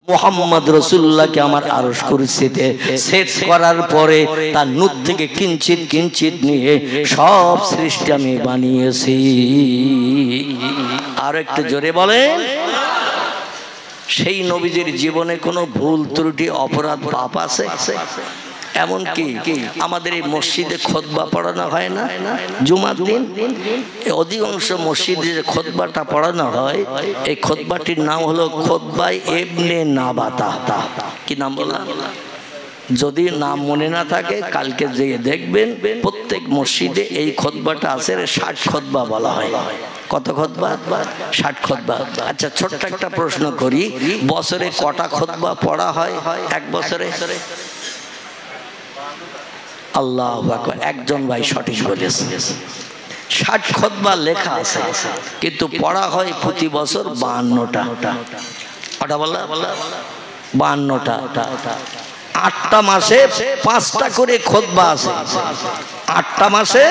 মুহাম্মদ রাসূলুল্লাহকে আমার আরশ কুরসিতে সেট করার পরে তার নূর থেকে কিঞ্চিত কিঞ্চিত নিয়ে সব সৃষ্টি আমি বানিয়েছি। আর একটু জোরে বলেন। সেই নবীজির জীবনে কোনো ভুল ত্রুটি অপরাধ পাপ আছে? এমনকি আমাদের এই মসজিদে খুতবা পড়ানো হয় না জুমার দিন? অধিকাংশ মসজিদে যে খুতবাটা পড়ানো হয় এই খুতবাটির নাম হলো খুতবা ইবনে নাবাতা। কি নাম বললাম? যদি নাম মনে না থাকে কালকে যেয়ে দেখবেন প্রত্যেক মসজিদে এই খুতবাটা আছে। 60 খুতবা বলা হয়। কত খুতবা? 60 খুতবা। আচ্ছা, ছোট্ট একটা প্রশ্ন করি, বছরে কটা খুতবা পড়া হয় এক বছরে? আল্লাহু আকবার, একজন ভাই সঠিক বলেছে। 60 খুতবা লেখা আছে, কিন্তু পড়া হয় প্রতি বছর 52টা। ওটা বললা 52টা। 8টা মাসে 5টা করে খুতবা আছে। 8টা মাসে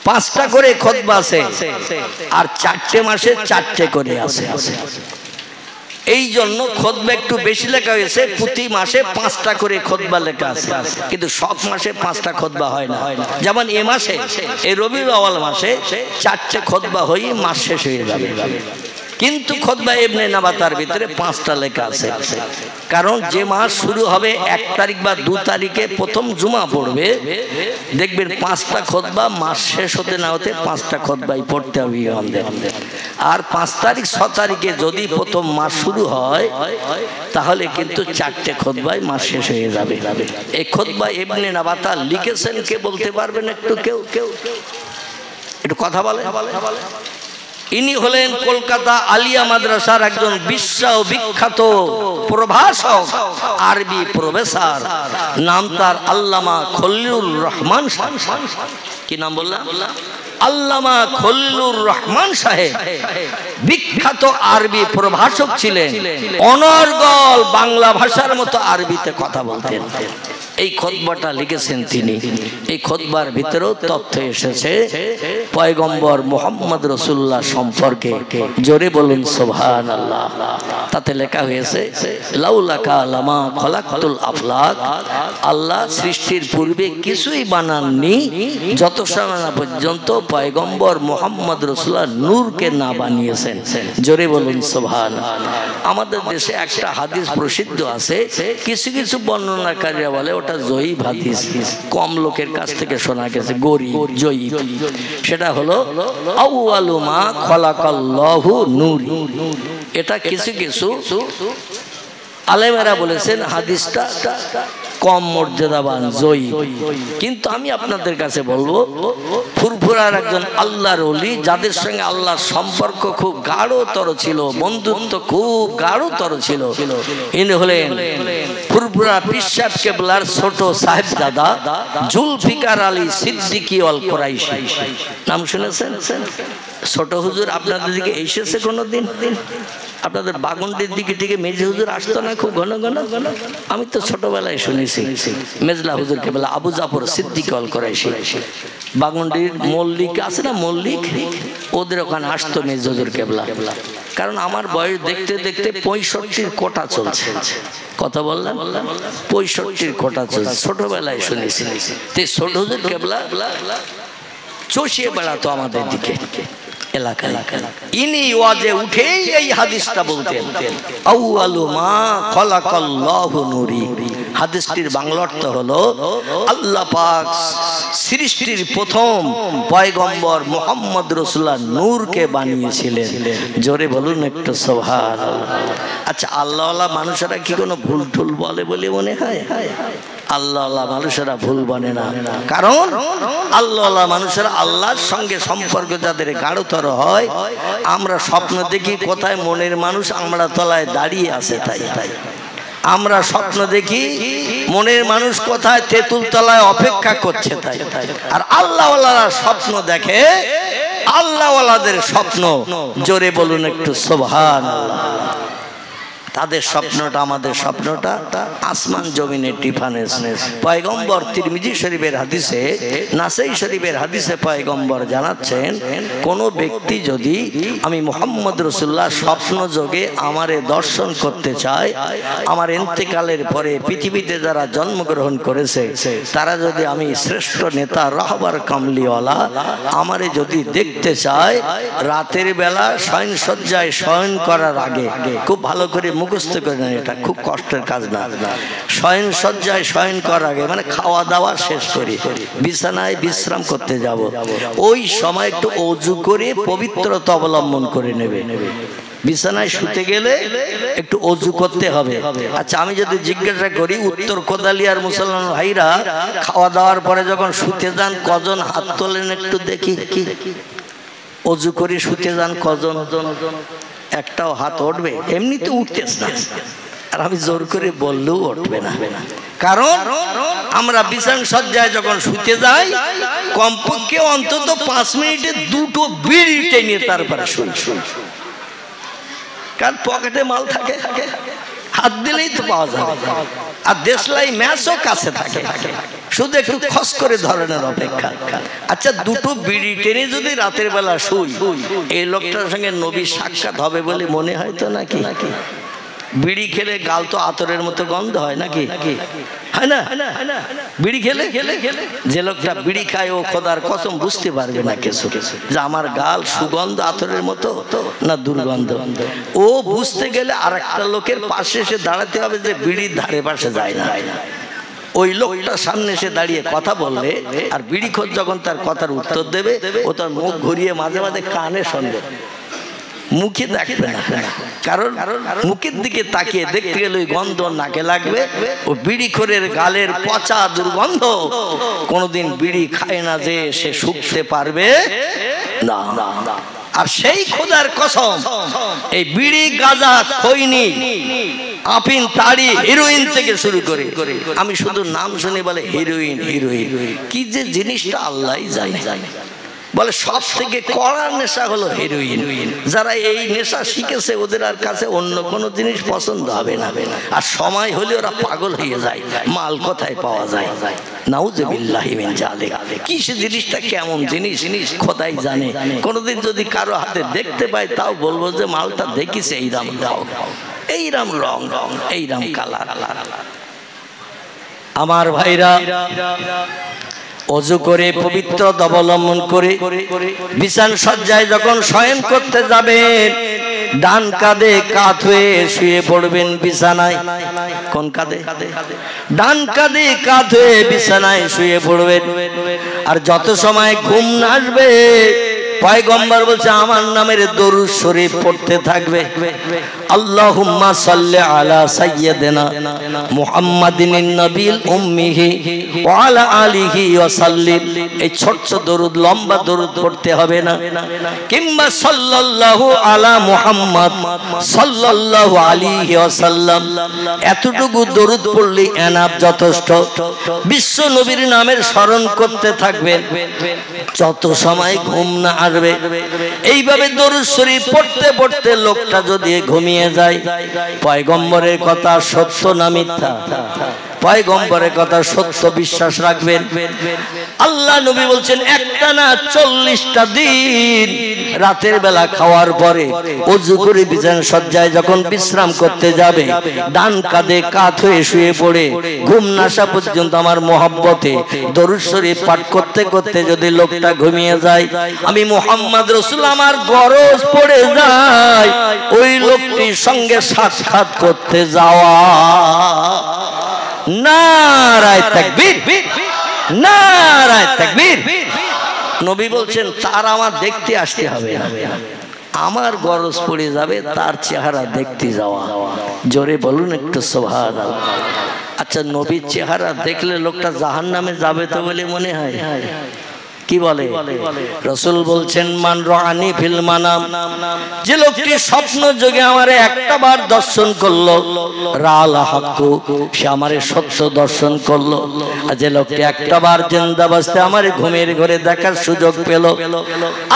5টা করে খুতবা আছে, আর 4টে মাসে 4টে করে আছে। এই জন্য খুতবা একটু বেশি লেখা হয়েছে। প্রতি মাসে 5টা করে খুতবা লেখা আছে, কিন্তু সব মাসে 5টা খুতবা হয় না। যেমন এই মাসে, এই রবিউল আউয়াল মাসে 4টে খুতবা হয়ে মাস শেষ হয়ে যাবে, কিন্তু খুতবা ইবনে নাবাতার ভিতরে 5টা লেখা আছে। কারণ যে মাস শুরু হবে 1 তারিখ বা 2 তারিখে প্রথম জুমা পড়বে, দেখবেন 5টা খুতবা মাস শেষ হতে না হতে 5টা খুতবাই পড়তে হবে আমাদের। আর 5 তারিখ 6 তারিখে যদি প্রথম মাস শুরু হয় তাহলে কিন্তু 4টে খুতবাই মাস শেষ হয়ে যাবে। এই খুতবা ইবনে নাবাতা লিখেছেন কে বলতে পারবেন একটু? কেউ একটু কথা বলে। ইনি হলেন কলকাতা আলিয়া মাদ্রাসার একজন বিশ্ববিখ্যাত প্রভাষক, আরবি প্রফেসর। নাম তার আল্লামা খলিলুর রহমান সাহেব। কি নাম বললাম? আল্লামা খলিলুর রহমান সাহেব বিখ্যাত আরবি প্রভাষক ছিলেন। অনর্গল বাংলা ভাষার মতো আরবিতে কথা বলতেন। এই খুতবাটা লিখেছেন তিনি। এই খুতবার ভিতরেও তথ্য এসেছে পয়গম্বর মুহাম্মদ রাসূলুল্লাহ সম্পর্কে। জোরে বলুন সুবহানাল্লাহ। তাতে লেখা হয়েছে, লাউলাকা লামা খলাকতুল আফলাক। আল্লাহ সৃষ্টির পূর্বে কিছুই বানাননি যত সময় না পর্যন্ত পয়গম্বর মুহাম্মদ রাসূলুল্লাহ নূরকে না বানিয়েছেন। জোরে বলুন সুবহানাল্লাহ। আমাদের দেশে একটা হাদিস প্রসিদ্ধ আছে, কিছু কিছু বর্ণনাকারীরা বলে ওটা জয়ীফ হাদিস, কম লোকের কাছ থেকে শোনা গেছে, গরীব জয়ীফ। সেটা হলো আউয়ালু মা খলাকাল্লাহু নূরি। এটা কিছু কিছু আলেমেরা বলেছেন হাদিসটা কম মর্যাদাবান, জয়ীফ। কিন্তু আমি আপনাদের কাছে বলবো, ফুরফুরার একজন আল্লাহর ওলি, যাদের সঙ্গে আল্লাহর সম্পর্ক খুব গাঢ়তর ছিল, বন্ধুত্ব খুব গাঢ়তর ছিল, ইনি হলেন ফুরফুরা পীর সাহেব কেবলার ছোট সাহেবজাদা জুলফিকার আলী সিদ্দিকী আল কুরাইশি। নাম শুনেছেন? ছোট হুজুর আপনাদের দিকে এসেছে কোনোদিন? আপনাদের বাগন্ডির দিকে থেকে মেজে হুজুর আসতো না খুব ঘন ঘন? আমি তো ছোটবেলায় শুনেছি মেজলা হুজুর কেবলা আবু জাফর সিদ্দিক আল কুরাইশি, বাগন্ডির মল্লিক আছে না, মল্লিক, ওদের ওখানে আসতো মেজ হুজুর কেবলা। কারণ আমার বয়স দেখতে দেখতে 65-র কোটা চলছে। কথা বললাম, 65-র কোটা চলছে, ছোটবেলায় শুনেছি। ছোট হুজুর কেবলা চষিয়ে বেড়াতো আমাদের দিকে এলাকায়। ইনি ওয়াজে উঠেই এই হাদিসটা বলতেন, আউয়ালু মা খলাকাল্লাহু নূরি। হাদিসটির বাংলা অর্থ হলো, আল্লাহ পাক সৃষ্টির প্রথম পয়গম্বর মুহাম্মদ রাসূলুল্লাহ নূরকে বানিয়েছিলেন। জোরে বলুন একটু সুবহানাল্লাহ। আচ্ছা, আল্লাহওয়ালা মানুষেরা কি কোনো ভুল টুল বলে বলে মনে হয়? আল্লাহওয়ালা মানুষেরা ভুল বলে না। কারণ আল্লাহওয়ালা মানুষেরা আল্লাহর সঙ্গে সম্পর্ক যাদের গাঢ়তর হয়, আমরা স্বপ্ন দেখি কোথায় মনের মানুষ আমরা তলায় দাঁড়িয়ে আছে, তাই আমরা স্বপ্ন দেখি মনের মানুষ কোথায় তেঁতুল তলায় অপেক্ষা করছে, তাই। আর আল্লাহওয়ালারা স্বপ্ন দেখে আল্লাহওয়ালাদের স্বপ্ন। জোরে বলুন একটু সুবহানাল্লাহ। তাদের স্বপ্নটা আমাদের স্বপ্নটা আসমান জমিনের ডিফারেন্স। পয়গম্বর তিরমিজি শরীফের হাদিসে, নাসাই শরীফের হাদিসে পয়গম্বর জানাচ্ছেন, কোন ব্যক্তি যদি আমি মুহাম্মদ রাসূলুল্লাহ স্বপ্ন যোগে আমারে দর্শন করতে চায়, আমার ইন্তেকালের পরে পৃথিবীতে যারা জন্মগ্রহণ করেছে তারা যদি আমি শ্রেষ্ঠ নেতা রাহবার কামলিওয়ালা আমারে যদি দেখতে চায়, রাতের বেলা শয়নসজ্জায় শয়ন করার আগে, খুব ভালো করে মুখস্থ করে নেন, এটা খুব কষ্টের কাজ না, শয়নসজ্জায় শয়ন করার আগে মানে খাওয়া দাওয়া শেষ করি বিছানায় বিশ্রাম করতে যাব, ওই সময় একটু ওযু করে পবিত্রতা অবলম্বন করে নেবে। বিছানায় শুতে গেলে একটু ওযু করতে হবে। আচ্ছা, আমি যদি জিজ্ঞাসা করি উত্তর কোদালিয়ার মুসলমান ভাইরা খাওয়া দাওয়ার পরে যখন শুতে যান কজন হাত তোলেন একটু দেখি? ওযু করে শুতে যান কজন? একটাও হাত উঠবে? এমনিতে উঠতেছ না, আর আমি জোর করে বললেও উঠবে না, কারণ আমরা বিছানা সজ্জায় যখন শুতে যাই কমপক্ষে অন্তত 5 মিনিটে 2টো বিড়ি টেনে তারপরে শুই, কারণ পকেটে মাল থাকে, হাত দিলেই তো পাওয়া যাবে, আর দেশলাই ম্যাচও কাছে থাকে, শুধু একটু খস করে ধরনের অপেক্ষা। আচ্ছা, 2টো বিড়ি টেনে যদি রাতের বেলা শুই, এই লোকটার সঙ্গে নবীর সাক্ষাৎ হবে বলে মনে হয় তো নাকি? বিড়ি খেলে গাল তো আতরের মতো গন্ধ হয় নাকি? হয় না? বিড়ি খেলে যে লোকটা বিড়ি খায় ও খোদার কসম বুঝতে পারবে না কিছু যে আমার গাল সুগন্ধ আতরের মতো না দুর্গন্ধ। ও বুঝতে গেলে আর একটা লোকের পাশে এসে দাঁড়াতে হবে যে বিড়ির ধারে পাশে যায় না। ওই লোকটা সামনে এসে দাঁড়িয়ে কথা বললে আর বিড়িখোর যখন তার কথার উত্তর দেবে, ও তার মুখ ঘুরিয়ে মাঝে মাঝে কানে শুনবে, মুখে দেখবে না, কারণ মুখের দিকে তাকিয়ে দেখতে গেলে ওই গন্ধ নাকে লাগবে। ও বিড়িখোরের গালের পচা দুর্গন্ধ কোনোদিন বিড়ি খায় না যে সে শুকতে পারবে না। আর সেই খোদার কসম, এই বিড়ি, গাঁজা, খৈনি, আফিন, তাড়ি, হিরোইন থেকে শুরু করে, আমি শুধু নাম শুনে বলে হিরোইন হিরোইন, কি যে জিনিসটা আল্লাহই জানে। বলে সব থেকে কড়া নেশা হলো হেরোইন। যারা এই নেশা শিখেছে ওদের আর কাছে অন্য কোনো জিনিস পছন্দ হবে না, আর সময় হলে ওরা পাগল হয়ে যায়। মাল কোথায় পাওয়া যায়? নাউজুবিল্লাহি মিন জালিক। কি সে জিনিসটা কেমন জিনিস খোদাই জানে। কোনোদিন যদি কারো হাতে দেখতে পাই তাও বলবো যে মালটা দেখিছে এইরাম দাও, এইরাম রং, এইরাম কালার। আমার ভাইরা, ওযু করে পবিত্রতা অবলম্বন করে বিছানা সজ্জায় যখন শয়ন করতে যাবেন, ডান কাঁধে কাত হয়ে শুয়ে পড়বেন বিছানায়। কোন কাঁধে? ডান কাঁধে কাত হয়ে বিছানায় শুয়ে পড়বেন। আর যত সময় ঘুম না আসবে পয়গম্বর বলছে আমার নামের দরুদ শরীফ পড়তে থাকবে। আল্লাহুম্মা সাল্লি আলা সাইয়্যিদিনা মুহাম্মাদিন নবিল উম্মিহি ওয়া আলা আলিহি ওয়া সাল্লিম। এই ছোট্ট দরুদ, লম্বা দরুদ পড়তে হবে না। কিংবা সাল্লাল্লাহু আলা মুহাম্মদ সাল্লাল্লাহু আলাইহি ওয়া সাল্লাম, এতটুকু দরুদ পড়লে এনাফ, যথেষ্ট। বিশ্ব নবীর নামের স্মরণ করতে থাকবেন যত সময় ঘুম না আসবে। এইভাবে দরুদ শরীফ পড়তে পড়তে লোকটা যদি ঘুমিয়ে যায়, পয়গম্বরের কথা সত্য না মিথ্যা? পয়গম্বরের কথা সত্য বিশ্বাস রাখবেন। আল্লাহ নবী বলছেন একটানা 40টা দিন রাতের বেলা খাওয়ার পরে ওযু করে বিছানা সজ্জায় যখন বিশ্রাম করতে যাবে, ডান কাঁধে কাত হয়ে শুয়ে পড়ে ঘুম না আসা পর্যন্ত আমার মহব্বতে দরুদ শরীফ পাঠ করতে করতে যদি লোকটা ঘুমিয়ে যায়, আমি মুহাম্মদ রাসূল আমার গরজ পড়ে যায় ওই লোকটির সঙ্গে সাক্ষাৎ করতে যাওয়া। নারায়ে তাকবীর, নারায়ে তাকবীর। নবী বলছেন তার আমার দেখতে আসতে হবে না, আমার গরজ পড়ে যাবে তার চেহারা দেখতে যাওয়া। জোরে বলুন একটু সুবহানাল্লাহ। আচ্ছা, নবীর চেহারা দেখলে লোকটা জাহান্নামে যাবে তো বলে মনে হয়? কি বলে রাসূল বলছেন মান রাআনি ফিল মানাম, যে লোকটি স্বপ্ন যোগে আমারে একটা বার দর্শন করলো, রাআল হাক্কু, সে আমারে সত্য দর্শন করলো। আর যে লোকটি একটা বার জিন্দা অবস্থায় আমারে ঘুমের ঘরে দেখার সুযোগ পেল,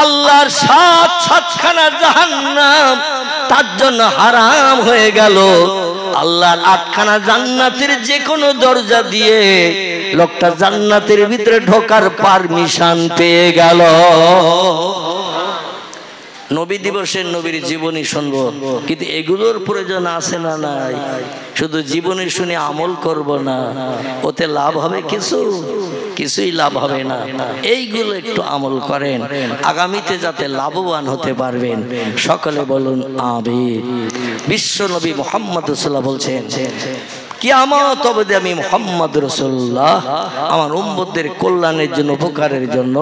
আল্লাহর সাতখানা জাহান্নাম তার জন্য হারাম হয়ে গেল। আল্লাহর আটখানা জান্নাতের যে কোনো দরজা দিয়ে লোকটা জান্নাতের ভিতরে ঢোকার পারমিশন পেয়ে গেল। নবী দিবসের নবীর জীবনী শুনবো, কিন্তু এগুলোর প্রয়োজন আছে না নাই? শুধু জীবনী শুনে আমল করব না, ওতে লাভ হবে কিছু? কিছুই লাভ হবে না। এইগুলো একটু আমল করেন, আগামীতে যাতে লাভবান হতে পারবেন। সকলে বলুন আমিন। বিশ্ব নবী মুহাম্মদ রাসূলুল্লাহ বলছেন, কিয়ামত অবধি আমি মুহাম্মদ রাসূলুল্লাহ আমার উম্মতদের কল্যাণের জন্য, উপকারের জন্য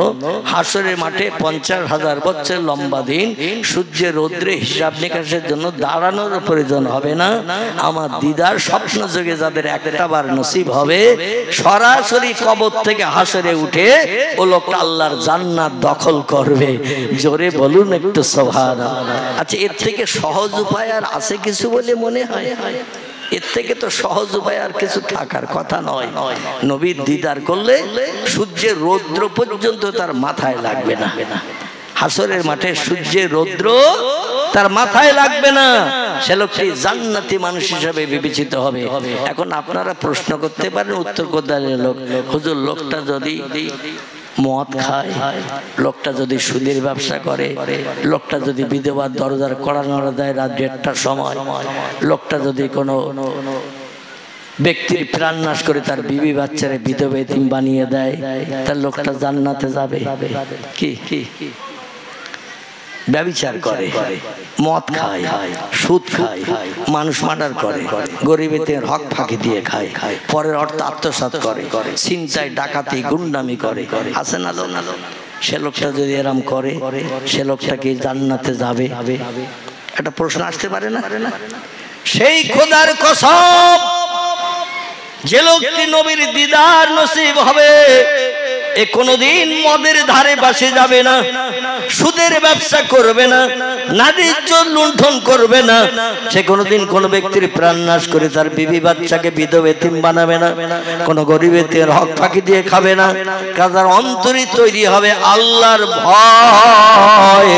হাসরের মাঠে 50,000 বছর লম্বা দিন সূর্যের রৌদ্রে হিসাব নিকাশের জন্য দাঁড়ানোর প্রয়োজন হবে না। আমার দিদার স্বপ্ন যোগে যাদের একটাবার নসিব হবে, সরাসরি কবর থেকে হাসরে উঠে ও লোকটা আল্লাহর জান্নাত দখল করবে। জোরে বলুন একটু সুবহানাল্লাহ। আচ্ছা, এর থেকে সহজ উপায় আর আছে কিছু বলে মনে হয়? এর থেকে তো সহজ উপায় আর কিছু থাকার কথা নয়। নবীর দিদার করলে সূর্যের রৌদ্র পর্যন্ত তার মাথায় লাগবে না। হাসরের মাঠে সূর্যের রৌদ্র তার মাথায় লাগবে না। সে লোকটি জান্নাতি মানুষ হিসাবে বিবেচিত হবে। এখন আপনারা প্রশ্ন করতে পারেন, উত্তর কোদালের লোক, হুজুর লোকটা যদি মদ খায়, লোকটা যদি সুদের ব্যবসা করে, লোকটা যদি বিধবার দরজার কড়া নাড়া দেয় রাত 1টার সময়, লোকটা যদি কোনো ব্যক্তির প্রাণ নাশ করে তার বিবি বাচ্চারে বিধবা এতিম বানিয়ে দেয়, তার লোকটা জান্নাতে যাবে? কি ব্যভিচার করে, মদ খায়, সুদ খায়, মানুষ মার্ডার করে, গরিবের হক ফাঁকি দিয়ে খায়, পরের অর্থ আত্মসাৎ করে, ছিনতাই ডাকাতি গুন্ডামি করে, আছে না লোক? সে লোকটা যদি এরম করে, সে লোকটা কি জান্নাতে যাবে? একটা প্রশ্ন আসতে পারে না? সেই খোদার কসম, যে লোকটি নবীর দিদার নসিব হবে, এ কোনদিন মদের ধারে পাশে যাবে না, সুদের ব্যবসা করবে না, নারীর লুণ্ঠন করবে না, সে কোনদিন কোন ব্যক্তির প্রাণ নাশ করে তার বিবি বাচ্চাকে বিধবা এতিম বানাবে না, কোন গরিবের হক ফাঁকি দিয়ে খাবে না। কাজার অন্তরে তৈরি হবে আল্লাহর ভয়,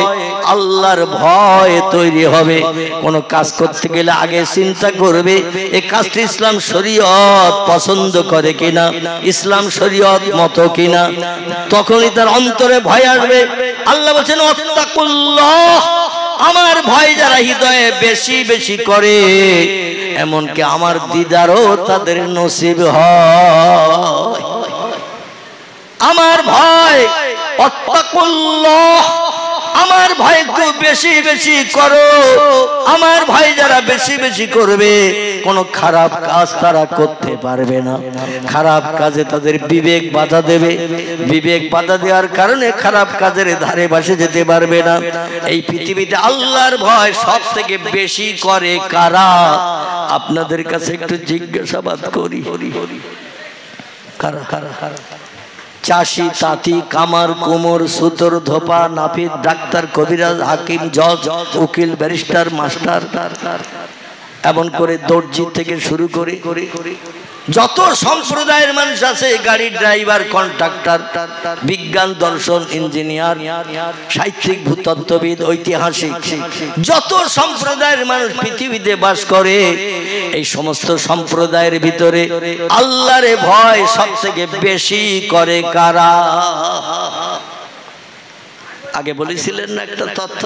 আল্লাহর ভয় তৈরি হবে। কোন কাজ করতে গেলে আগে চিন্তা করবে এই কাজটি ইসলাম শরীয়ত পছন্দ করে কিনা, ইসলাম শরীয়ত মতো কিনা। তখনই তার অন্তরে ভয় আসবে। আল্লাহ বলেন ওয়াত্তাকুল্লাহ, আমার ভয় যারা হৃদয়ে বেশি বেশি করে, এমনকি আমার দিদারও তাদের নসিব হয়। আমার ভয়, ওয়াত্তাকুল্লাহ, আমার ভয় একটু বেশি বেশি করো। আমার ভয় যারা বেশি বেশি করবে, কোন খারাপ কাজ তারা করতে পারবে না। খারাপ কাজে তাদের বিবেক বাধা দেবে, বিবেক বাধা দেওয়ার কারণে খারাপ কাজের ধারে পাশে যেতে পারবে না। এই পৃথিবীতে আল্লাহর ভয় সব থেকে বেশি করে কারা? আপনাদের কাছে একটু জিজ্ঞাসাবাদ করি, কারা? চাষি, তাঁতি, কামার, কুমোর, সুতোর, ধোপা, নাপিত, ডাক্তার, কবিরাজ, হাকিম, জজ, উকিল, ব্যারিস্টার, মাস্টার, এমন করে দর্জি থেকে শুরু করে যত সম্প্রদায়ের মানুষ আছে, গাড়ি ড্রাইভার, কন্ট্রাক্টর, বিজ্ঞান, দর্শন, ইঞ্জিনিয়ার, সাহিত্যিক, ভূতত্ত্ববিদ, ঐতিহাসিক, যত সম্প্রদায়ের মানুষ পৃথিবীতে বাস করে, এই সমস্ত সম্প্রদায়ের ভিতরে আল্লাহর ভয় সব থেকে বেশি করে কারা? আগে বলেছিলেন না একটা তথ্য?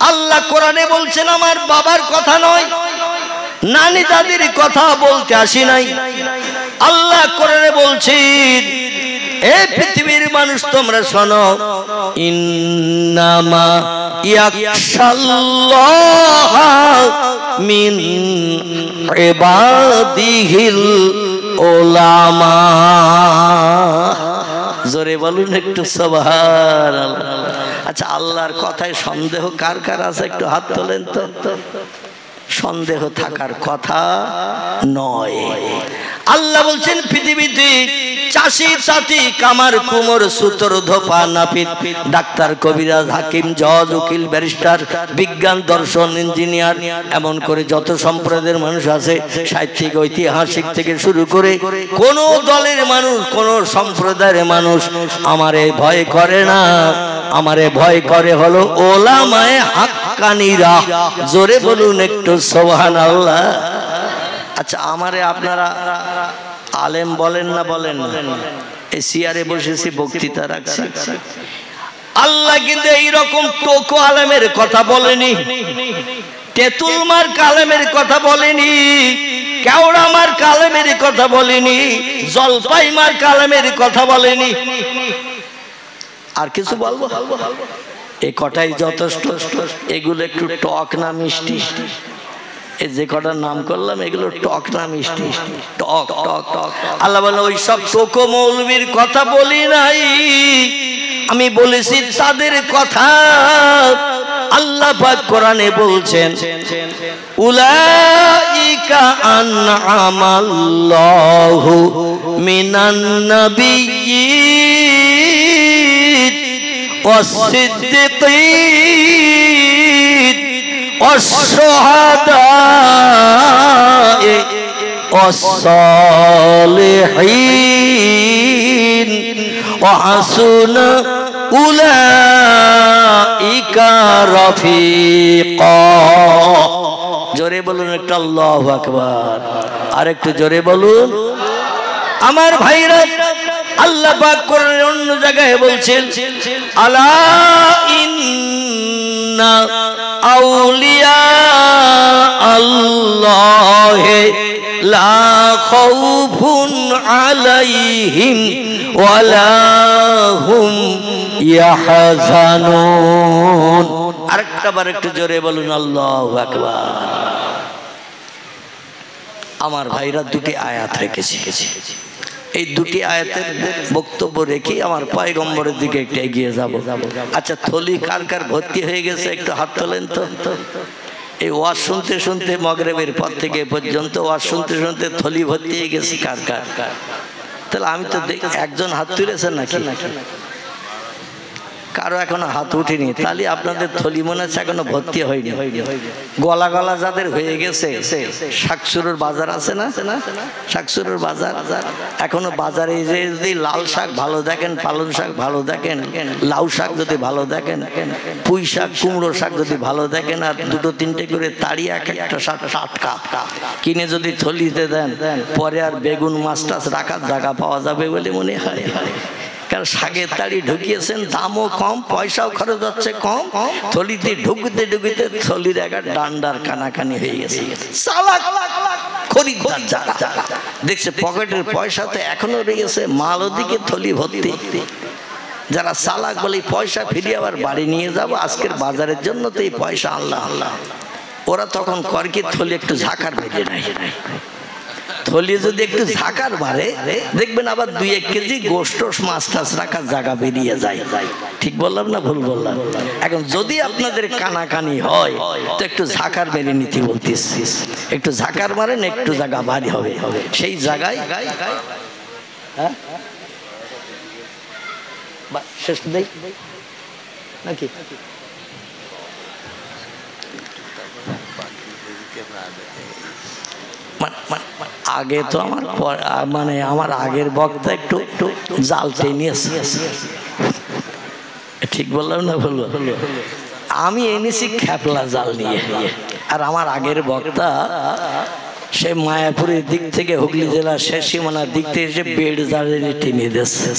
আল্লাহ কোরআনে বলছেন, আমার বাবার কথা নয়, নানি দাদির কথা বলতে আসি নাই। আল্লাহ কোরআনে বলছেন, এ পৃথিবীর মানুষ তোমরা শোনো, ইন্নামা ইয়াখশাল্লাহ মিন ইবাদিহিল উলামা। জোরে বলুন একটু সুবহানাল্লাহ। আচ্ছা, আল্লাহর কথায় সন্দেহ কার কার আছে? একটু হাত তোলেন তো। সন্দেহ থাকার কথা নয়। আল্লাহ বলছেন পৃথিবীতে চাষি, তাঁতি, কামার, কুমোর, সুতোর, ধোপা, নাপিত, ডাক্তার, কবিরাজ, হাকিম, জজ, উকিল, ব্যারিস্টার, বিজ্ঞান, দর্শন, ইঞ্জিনিয়ার, এমন করে যত সম্প্রদায়ের মানুষ আছে, সাহিত্যিক, ঐতিহাসিক থেকে শুরু করে কোন দলের মানুষ, কোন সম্প্রদায়ের মানুষ আমারে ভয় করে না। আমারে ভয় করে হলো ওলামায়ে হক হাক্কানিরা, জোরে বলুন একটু সুবহানাল্লাহ। আচ্ছা আমারে আপনারা আলেম বলেন না বলেন না? এই চেয়ারে বসেছি বক্তৃতা রাখছি, আল্লাহ কিন্তু এইরকম টোকো আলেমের কথা বলেনি, তেতুল মার কালেমের কথা বলেনি, কেওড়া মার কালেমের কথা বলেনি, জলপাই মার কালেমের কথা বলেনি। আর কিছু বলবো? এই কটাই যথেষ্ট। এগুলো একটু টক না মিষ্টি? এই যে কটার নাম করলাম এগুলো টক না মিষ্টি? টক টক টক। আল্লাহ বলে ওই সব টোকো মৌলবীর কথা বলি নাই, আমি বলেছি তাদের কথা। আল্লাহ পাক কোরআনে বলছেন উলাইকা আনআমাল্লাহু মিনান নাবিয়্যিন ওয়াস-সিদ্দীকিন ওয়াস-শুহাদায়ে ওয়াস-সালিহিন ওয়া হাসুনা উলাইকা রফিকা। জোরে বলুন একটা আল্লাহু আকবার। আর একটু জোরে বলুন। আমার ভাইরা, আল্লাহ পাক কোরআনের অন্য জায়গায় বলছেন আলা ইন্না আউলিয়া আল্লাহি লা খাউফুন আলাইহিম ওয়ালা হুম ইয়াহজানুন। আরেকবার একটু জোরে বলুন আল্লাহু আকবার। আমার ভাইরা দুটি আয়াত রেখেছি, এই দুটি আয়াতের বক্তব্য রেখে আমার পয়গম্বরের দিকে একটু এগিয়ে যাব। আচ্ছা থলি কার কার ভর্তি হয়ে গেছে একটু হাত তোলেন তো। এই ওয়াজ শুনতে শুনতে মাগরিবের পর থেকে পর্যন্ত ওয়াজ শুনতে শুনতে থলি ভর্তি হয়ে গেছে কার কার? তাহলে আমি তো একজন হাত তুলেছেন নাকি? কারো এখনো হাত উঠেনি, তাহলে আপনাদের থলি মনে হচ্ছে এখনো ভর্তি হয়নি। গলা গলা যাদের হয়ে গেছে, শাকসুরের বাজার আছে না, শাকসুরের বাজার এখনো বাজারে যে যদি লাল শাক ভালো দেখেন, পালং শাক ভালো দেখেন, লাউ শাক যদি ভালো দেখেন, পুঁই শাক কুমড়ো শাক যদি ভালো দেখেন, আর দুটো তিনটে করে তাড়িয়ে এক একটা শাক টাটকা কিনে যদি থলিতে দেন, পরে আর বেগুন মাছ টাছ রাখার জায়গা পাওয়া যাবে বলে মনে হয়। কারণ শাকের তাড়ি ঢুকিয়েছেন, দামও কম, পয়সাও খরচ হচ্ছে কম, থলিতে ঢুকতে ঢুকতে থলির একটা ডান্ডার কানাকানি হয়ে গেছে। খরিদ্দার যারা দেখছে পকেটের পয়সা তো এখনো রয়েছে, মাল ওদিকে থলি ভর্তি। যারা চালাক বলে পয়সা ফিরিয়ে আবার বাড়ি নিয়ে যাবো, আজকের বাজারের জন্য তো এই পয়সা আল্লাহ আল্লাহ, ওরা তখন করকি থলি একটু ঝাঁকার বেরিয়ে নেয়। থলি যদি একটু ঝাঁকার মারে দেখবেন আবার 2-1 কেজি গোশত মাছ টাছ রাখার জায়গা বেরিয়ে যায়। ঠিক বললাম না ভুল বললাম? এখন যদি আপনাদের কানাকানি হয় তো একটু ঝাঁকার বেরিয়ে নিতে বলতেছি, একটু ঝাঁকার মারেন, একটু জায়গা ভারী হবে, সেই জায়গায় শেষ দেই নাকি? আগে তো আমার মানে আমার আগের বক্তা একটু জাল টেনিয়েছে। ঠিক বললাম না ভুল? আমি এনেছি খ্যাপলা জাল নিয়ে, আর আমার আগের বক্তা সে মায়াপুরের দিক থেকে হুগলি জেলার শেষ সীমানার দিক থেকে এসে বেড় জালে টেনে দিচ্ছে।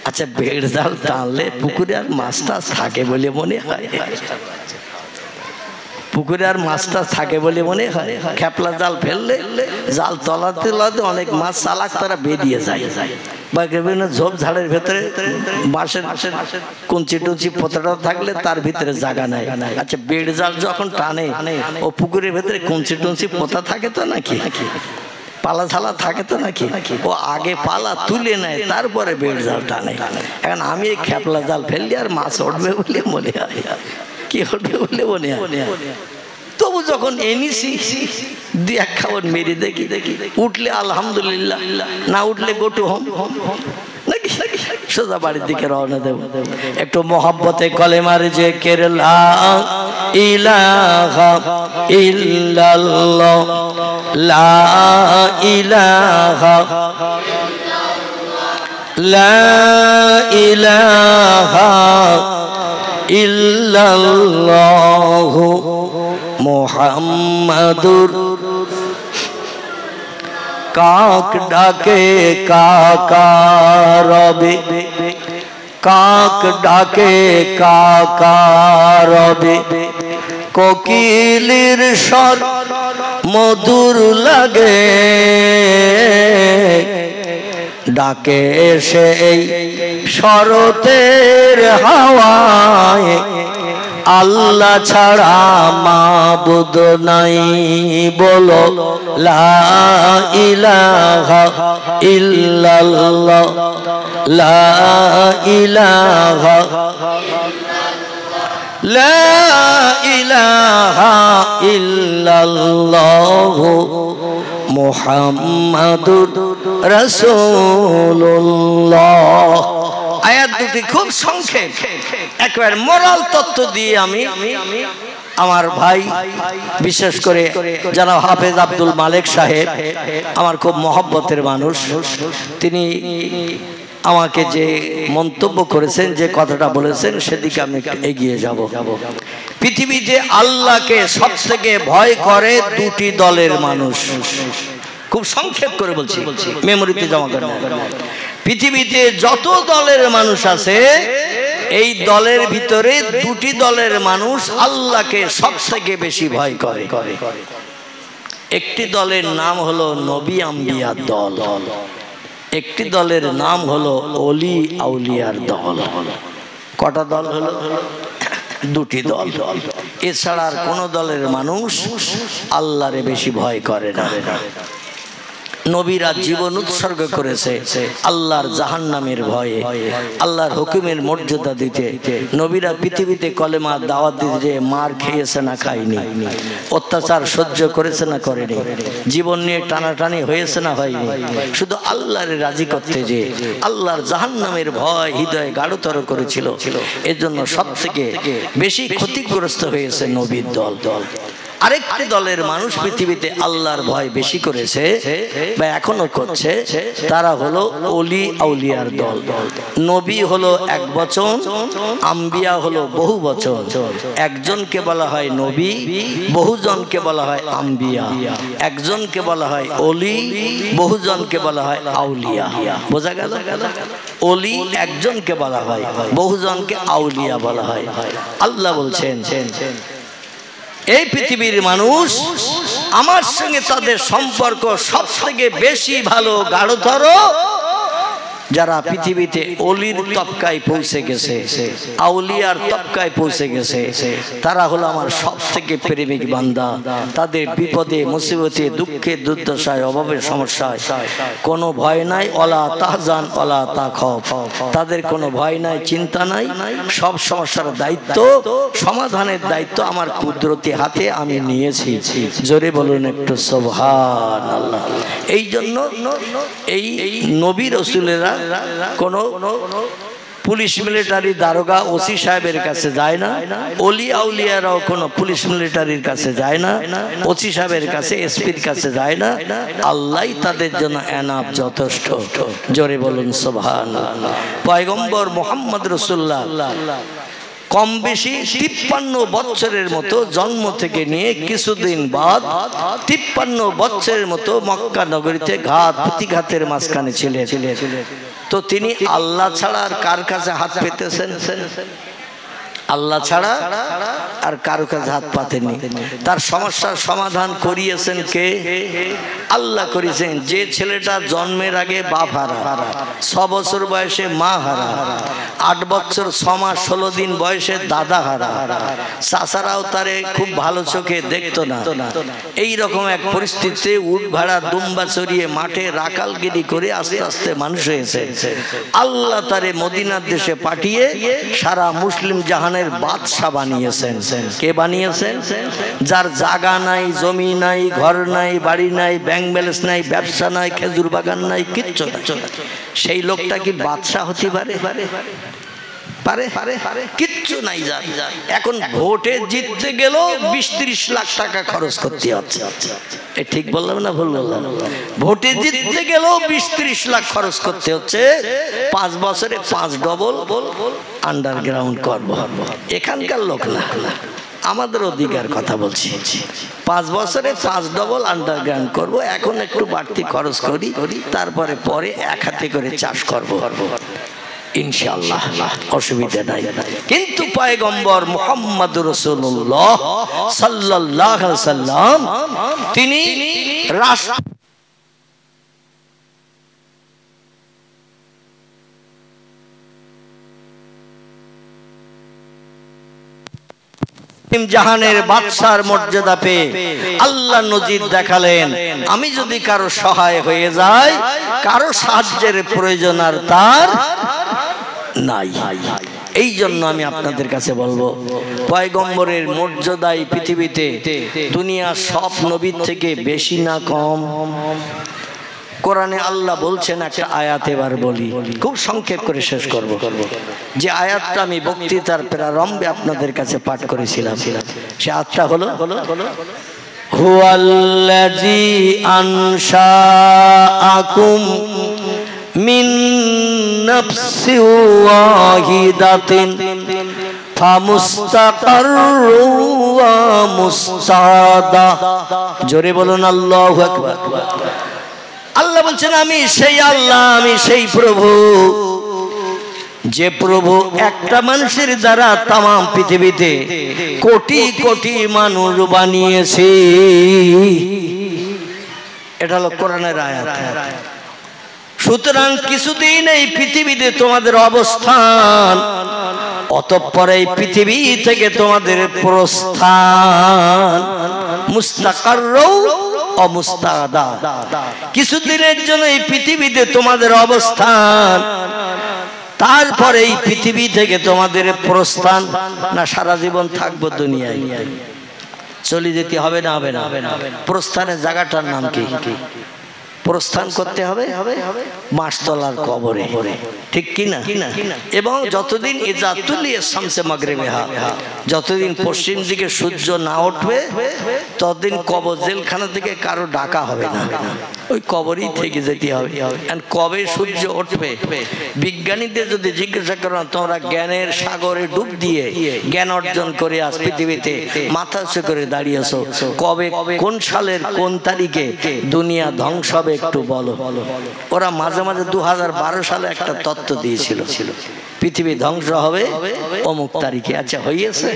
আচ্ছা বেড় জাল টানলে পুকুরে আর মাছ টাছ থাকে বলে মনে হয়? পুকুরে আর মাছ টাছ থাকে বলে মনে হয়? খ্যাপলা জাল ফেললে জাল তলাতে তলাতে অনেক মাছ চালাক তারা বেরিয়ে যায়, বা বিভিন্ন ঝোপ ঝাড়ের ভেতরে বাঁশের কুঞ্চি টুঞ্চি পোতাটা থাকলে তার ভিতরে জায়গা নাই। আচ্ছা বেড় জাল যখন টানে ও পুকুরের ভেতরে কুঞ্চি টুঞ্চি পোতা থাকে তো নাকি? পালা ছালা থাকে তো নাকি? ও আগে পালা তুলে নেয় তারপরে বেড় জাল টানে। এখন আমি এই খ্যাপলা জাল ফেললে আর মাছ উঠবে বলে মনে হয়? কি উঠবে বলে মনে হয়? তবু যখন এনেছি 2-1 খাবার মেরে দেখি, উঠলে আলহামদুলিল্লাহ, না উঠলে গোটু হোম নাকি সোজা বাড়ির দিকে রওনা দেব। একটু মহব্বতে কলেমার যে লা ইলাহা ইল্লাল্লাহ, লা ইলাহা, লা ইলাহা ইল্লাল্লাহু মুহাম্মাদুর কাক ডাকে কাকা রবে কাক ডাকে কাকা রবে কোকিলের স্বর মধুর লাগে ডাকে সেই শরতের হাওয়ায় আল্লাহ ছাড়া মাবুদ নাই বলো লা ইলাহা ইল্লাল্লাহ লা ইলাহা লা ইলাহা ইল্লাল্লাহ মুহাম্মাদুর রাসূলুল্লাহ। আয়াত দুটি খুব সংক্ষেপ, একেবারে মোরাল তত্ত্ব দিয়ে আমি আমার ভাই বিশেষ করে যারা হাফেজ আব্দুল মালেক সাহেব আমার খুব মহব্বতের মানুষ, তিনি আমাকে যে মন্তব্য করেছেন, যে কথাটা বলেছেন, সেদিকে আমি একটু এগিয়ে যাব। পৃথিবীতে আল্লাহকে সবথেকে ভয় করে দুটি দলের মানুষ। খুব সংক্ষেপ করে বলছি, মেমোরিতে জমা করে। পৃথিবীতে যত দলের মানুষ আছে, এই দলের ভিতরে দুটি দলের মানুষ আল্লাহকে সবথেকে বেশি ভয় করে। একটি দলের নাম হলো নবী আম্বিয়ার দল, একটি দলের নাম হলো ওলি আউলিয়ার দল। কটা দল হলো? দুটি দল। এছাড়া আর কোন দলের মানুষ আল্লাহরে বেশি ভয় করে না। নবীরা জীবন উৎসর্গ করেছে আল্লাহর জাহান্নামের ভয়ে, আল্লাহর হুকুমের মর্যাদা দিতে। নবীরা পৃথিবীতে কলেমা দাওয়াত দিতে যে মার খেয়েছে না খায়নি, অত্যাচার সহ্য করেছে না করেনি, জীবন নিয়ে টানাটানি হয়েছে না হয়নি, শুধু আল্লাহর রাজি করতে যে আল্লাহর জাহান্নামের ভয় হৃদয়ে গাঢ়তর করেছিল। এর জন্য সব থেকে বেশি ক্ষতিগ্রস্ত হয়েছে নবীর দল। আরেকটি দলের মানুষ পৃথিবীতে আল্লাহর ভয় বেশি করেছে বা এখনো করছে, তারা হলো ওলি আউলিয়ার দল। নবী হলো এক বচন, আম্বিয়া হলো বহু বচন। একজনকে বলা হয় নবী, বহুজনকে বলা হয় আম্বিয়া। একজনকে বলা হয় ওলি, বহুজনকে বলা হয় আউলিয়া। বোঝা গেল? ওলি একজনকে বলা হয়, বহুজনকে আউলিয়া বলা হয়। আল্লাহ বলছেন, এই পৃথিবীর মানুষ আমার সঙ্গে তাদের সম্পর্ক সব থেকে বেশি ভালো গাঢ়তর যারা পৃথিবীতে অলির তবকায় পৌঁছে গেছে, আউলিয়ার তবকায় পৌঁছে গেছে, তারা হলো আমার সব থেকে প্রেমিক বান্দা। তাদের বিপদে মুসিবতে দুঃখে দুর্দশায় অভাবের সমস্যায় কোনো ভয় নাই, অলা তাহজান অলা তাখফ। তাদের কোনো ভয় নাই, চিন্তা নাই। সব সমস্যার দায়িত্ব, সমাধানের দায়িত্ব আমার কুদরতি হাতে আমি নিয়েছি। জোরে বলুন একটু সুবহানাল্লাহ। এই জন্য এই নবী রাসূলেরা কোন পুলিশ মিলিটারি দারোগা ওসি সাহেবের কাছে যায় না, ওলি আউলিয়ারাও কোনো পুলিশ মিলিটারির কাছে যায় না, ওসি সাহেবের কাছে, এসপির কাছে যায় না। আল্লাহই তাদের জন্য এনাফ, যথেষ্ট। জোরে বলুন সুবহানাল্লাহ। পয়গম্বর মুহাম্মদ রাসূলুল্লাহ কম বেশি 53 বছরের মতো জন্ম থেকে নিয়ে কিছুদিন বাদ 53 বছরের মতো মক্কা নগরীতে ঘাত প্রতিঘাতের মাঝখানে ছিলেন। তো তিনি আল্লাহ ছাড়া আর কার কাছে হাত পেতেছেন? আল্লাহ ছাড়া আর কারো কাছে হাত পাতেননি। তার সমস্যার সমাধান করিয়েছেন কে? আল্লাহ করিয়েছেন। যে ছেলেটা জন্মের আগে বাপ হারা, 6 বছর বয়সে মা হারা, 8 বছর 6 মাস 16 দিন বয়সে দাদা হারা, চাচারাও তারে খুব ভালো চোখে দেখতো না, এই রকম এক পরিস্থিতিতে উট ভাড়া দুম্বা চড়িয়ে মাঠে রাকালগিরি করে আস্তে আস্তে মানুষ হয়েছে। আল্লাহ তারে মদিনার দেশে পাঠিয়ে সারা মুসলিম জাহানের বাদশা বানিয়েছেন। কে বানিয়েছেন? যার জায়গা নাই, জমি নাই, ঘর নাই, বাড়ি নাই, ব্যাংক ব্যালেন্স নাই, ব্যবসা নাই, খেজুর বাগান নাই, কিচ্ছু নাই, সেই লোকটা কি বাদশা হতে পারে? পারে? কিচ্ছু নাই। যায় এখন ভোটে জিততে গেলেও 20-30 লাখ টাকা খরচ করতে হচ্ছে। ঠিক বললাম না ভুল বললাম? ভোটে জিততে গেলেও 20-30 লাখ খরচ করতে হচ্ছে। 5 বছরে 5 ডবল আন্ডারগ্রাউন্ড করব। এখানকার লোক না, আমাদের অধিকার কথা বলছি। 5 বছরে 5 ডবল আন্ডারগ্রাউন্ড করব। এখন একটু বাড়তি খরচ করি, তারপরে পরে এক হাতে করে চাষ করব ইনশাআল্লাহ, অসুবিধা নাই। কিন্তু পয়গম্বর মুহাম্মদুর রাসূলুল্লাহ সাল্লাল্লাহু আলাইহি ওয়াসাল্লাম তিনি রাষ্ট্র জাহানের বাদশার মর্যাদা পেয়ে আল্লাহ নজির দেখালেন, আমি যদি কারো সহায় হয়ে যাই, কারো সাহায্যের প্রয়োজন আর তার নাই। এই জন্য আমি আপনাদের কাছে বলবো, পয়গম্বরের মর্যাদায় পৃথিবীতে দুনিয়ার সব নবীর থেকে বেশি না কম? কোরআনে আল্লাহ বলছেন একটা আয়াত, এবার বলি, খুব সংক্ষেপ করে শেষ করব। যে আয়াতটা আমি বক্তৃতার প্রারম্ভে আপনাদের কাছে পাঠ করেছিলাম, সে আয়াতটা হলো হুয়াল্লাযী আনশাআকুম মিন নাফসিন ওয়াহিদাতিন ফামুস্তাকাররুন ওয়া মুস্তাদা। জোরে বলুন আল্লাহু আকবার। আল্লাহ বলছেন, আমি সেই আল্লাহ, আমি সেই প্রভু, যে প্রভু একটা মানুষের দ্বারা তাম পৃথিবীতে কোটি কোটি মানুষ বানিয়েছে। এটা হলো কোরআনের আয়াত। সুতরাং কিছুদিন এই পৃথিবীতে তোমাদের অবস্থান, অতঃপর এই পৃথিবী থেকে তোমাদের প্রস্থান। মুস্তাকাররু অমুস্তাদা, কিছুদিনের জন্য এই পৃথিবীতে তোমাদের অবস্থান, তারপরে এই পৃথিবী থেকে তোমাদের প্রস্থান। না সারা জীবন থাকবো দুনিয়ায়? চলে যেতে হবে না? হবে না? প্রস্থানের জায়গাটার নাম কি? প্রস্থান করতে হবে মাসতলার কবরে, ঠিক কি না? এবং যতদিন শামসে মাগরিবিহা, যতদিন পশ্চিম দিকে সূর্য না উঠবে, ততদিন কবর জেলখানা থেকে কারো ডাকা হবে না, ওই কবরই থেকে যেতে হবে। কবে সূর্য উঠবে, বিজ্ঞানীদের যদি জিজ্ঞাসা করো, তোমরা জ্ঞানের সাগরে ডুব দিয়ে জ্ঞান অর্জন করে আজ পৃথিবীতে মাথা উঁচু করে দাঁড়িয়েছো, কবে কোন সালের কোন তারিখে দুনিয়া ধ্বংস হবে একটু বলো। ওরা মাঝে মাঝে 2012 সালে একটা তত্ত্ব দিয়েছিল, পৃথিবী ধ্বংস হবে অমুক তারিখে। আচ্ছা, হয়েছে?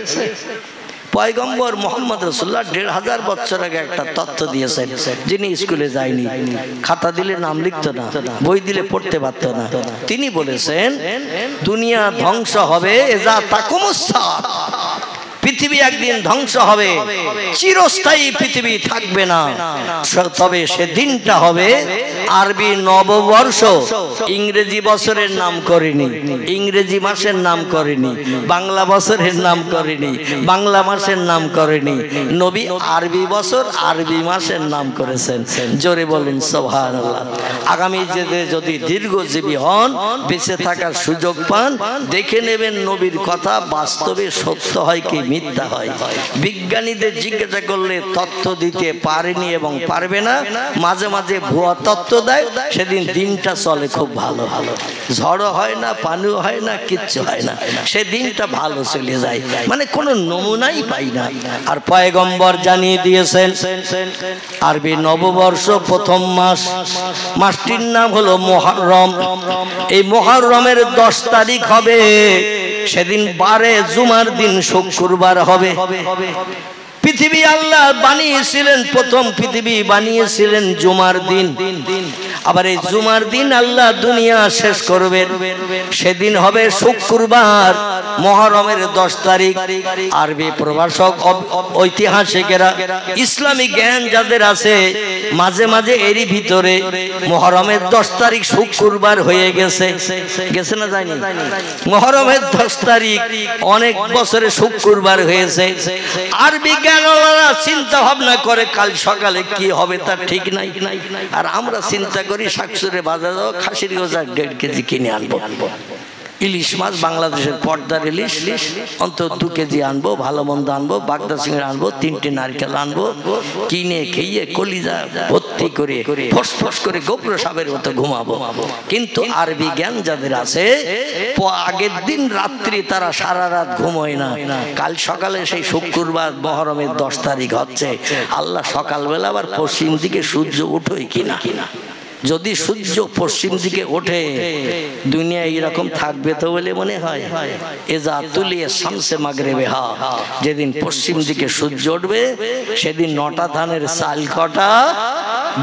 পয়গম্বর মুহাম্মদ রাসূলুল্লাহ 1500 বছর আগে একটা তত্ত্ব দিয়েছেন। যিনি স্কুলে যায়নি, খাতা দিলে নাম লিখতো না, বই দিলে পড়তে পারত না, তিনি বলেছেন দুনিয়া ধ্বংস হবে এজা তাকুমুস সাআত, পৃথিবী একদিন ধ্বংস হবে, চিরস্থায়ী পৃথিবী থাকবে না। তবে সেদিনটা হবে আরবি নববর্ষ, ইংরেজি বছরের নাম করেনি, ইংরেজি মাসের নাম করেনি, বাংলা বছরের নাম করেনি, বাংলা মাসের নাম করেনি, নবী আরবি বছর আরবি মাসের নাম করেছেন। জোরে বলুন সুবহানাল্লাহ। আগামী যদি দীর্ঘজীবী হন, বেঁচে থাকার সুযোগ পান, দেখে নেবেন নবীর কথা বাস্তবে সত্য হয় কি মিথ্যা হয়। বিজ্ঞানীদের জিজ্ঞাসা করলে তথ্য দিতে পারেনি এবং পারবে না, মাঝে মাঝে ভুয়া তথ্য দেয়, সেদিন দিনটা চলে খুব ভালো, ঝড়ও হয় না, পানিও হয় না, কিচ্ছু হয় না, সেদিনটা ভালো চলে যায়, মানে কোনো নমুনাই পাই না। আর পয়গম্বর জানিয়ে দিয়েছেন আরবি নববর্ষ প্রথম মাস, মাসটির নাম হলো মুহররম। এই মুহররমের 10 তারিখ হবে, সেদিন 12 জুমার দিন, শুক্রবার হবে। পৃথিবী আল্লাহ বানিয়েছিলেন, প্রথম পৃথিবী বানিয়েছিলেন জুমার দিন। আবার এই জুমার দিন আল্লাহ দুনিয়া শেষ করবেন, সেদিন হবে শুক্রবার, মুহররমের 10 তারিখ। আরবি প্রভাষক ঐতিহাসিকেরা, ইসলামী জ্ঞান যাদের আছে, মাঝে মাঝে এরই ভিতরে মুহররমের 10 তারিখ শুক্রবার হয়ে গেছে, গেছে না যায়নি? মুহররমের 10 তারিখ অনেক বছরে শুক্রবার হয়েছে। আরবি জ্ঞানীরা চিন্তা ভাবনা করে কাল সকালে কি হবে তার ঠিক নাই, আর আমরা চিন্তা করি শাকসুরে বাজার যাও, খাসির গোজা 1.5 কেজি কিনে আনবো। ইলিশ মাছ বাংলাদেশের পর্দার ইলিশ অন্তত 2 কেজি আনবো, ভালো মন্দ আনবো, বাগদা চিংড়ি আনবো, 3টে নারকেল আনবো, কিনে খেয়ে কলিজা ভর্তি করে ফসফস করে গোপ্র সাপের মতো ঘুমাবো। কিন্তু আরবি জ্ঞান যাদের আছে, আগের দিন রাত্রি তারা সারা রাত ঘুমোয় না, কাল সকালে সেই শুক্রবার মহরমের 10 তারিখ হচ্ছে, আল্লাহ সকালবেলা আবার পশ্চিম দিকে সূর্য উঠোয় কিনা। যদি সূর্য পশ্চিম দিকে ওঠে দুনিয়া এরকম থাকবে তো বলে মনে হয়? এজা তুলিয়ে শামসে মাগরিবে হা, যেদিন পশ্চিম দিকে সূর্য উঠবে সেদিন 9টা ধানের চাল কটা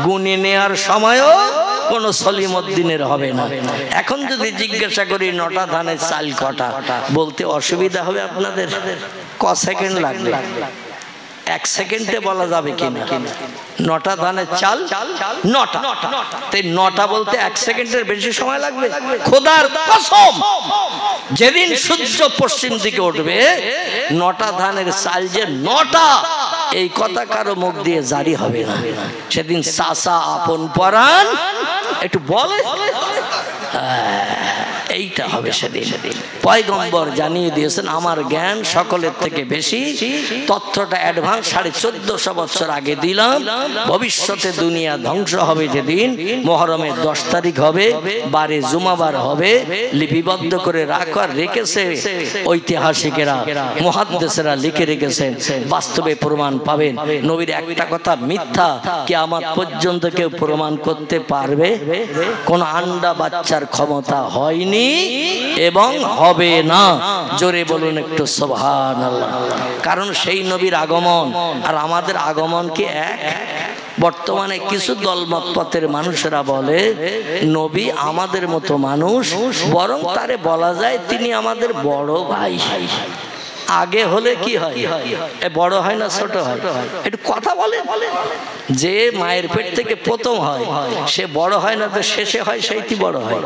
গুনে নেওয়ার সময়ও কোনো সলিমউদ্দিনের হবে না। এখন যদি জিজ্ঞাসা করি 9টা ধানের চাল কটা, বলতে অসুবিধা হবে আপনাদের? ক সেকেন্ড লাগবে? 1 সেকেন্ডে বলা যাবে কিনা? 9টা ধানের চাল 9টা, তাই 9টা বলতে 1 সেকেন্ডের বেশি সময় লাগবে? খোদার কসম, যেদিন সূর্য পশ্চিম দিকে উঠবে 9টা ধানের চাল যে 9টা, এই কথা কারো মুখ দিয়ে জারি হবে না। সেদিন চাচা আপন পরাণ একটু বলে, এইটা হবে সেদিন। পয়গম্বর জানিয়ে দিয়েছেন, আমার জ্ঞান সকলের থেকে বেশি, তথ্যটা অ্যাডভান্স 1450 বছর আগে দিলাম। ভবিষ্যতে দুনিয়া ধ্বংস হবে যেদিন মহরমের 10 তারিখ হবে, বারে জুমাবার হবে, লিপিবদ্ধ করে রেখেছে ঐতিহাসিকেরা, মুহাদ্দিসেরা লিখে রেখেছেন। বাস্তবে প্রমাণ পাবেন নবীর একটা কথা মিথ্যা কিয়ামত পর্যন্ত কেউ প্রমাণ করতে পারবে? কোন আন্ডা বাচ্চার ক্ষমতা হয়নি এবং হবে না। জোরে বলুন একটু সুবহানাল্লাহ। কারণ সেই নবীর আগমন আর আমাদের আগমন কি এক? বর্তমানে কিছু দলমত পথের মানুষেরা বলে নবী আমাদের মতো মানুষ, বরং তারে বলা যায় তিনি আমাদের বড় ভাই। আগে হলে কি হয়? বড় হয় না ছোট হয়? একটু কথা বলে। যে মায়ের পেট থেকে প্রথম হয় সে বড় হয় না, তো শেষে হয় সেইটি বড় হয়।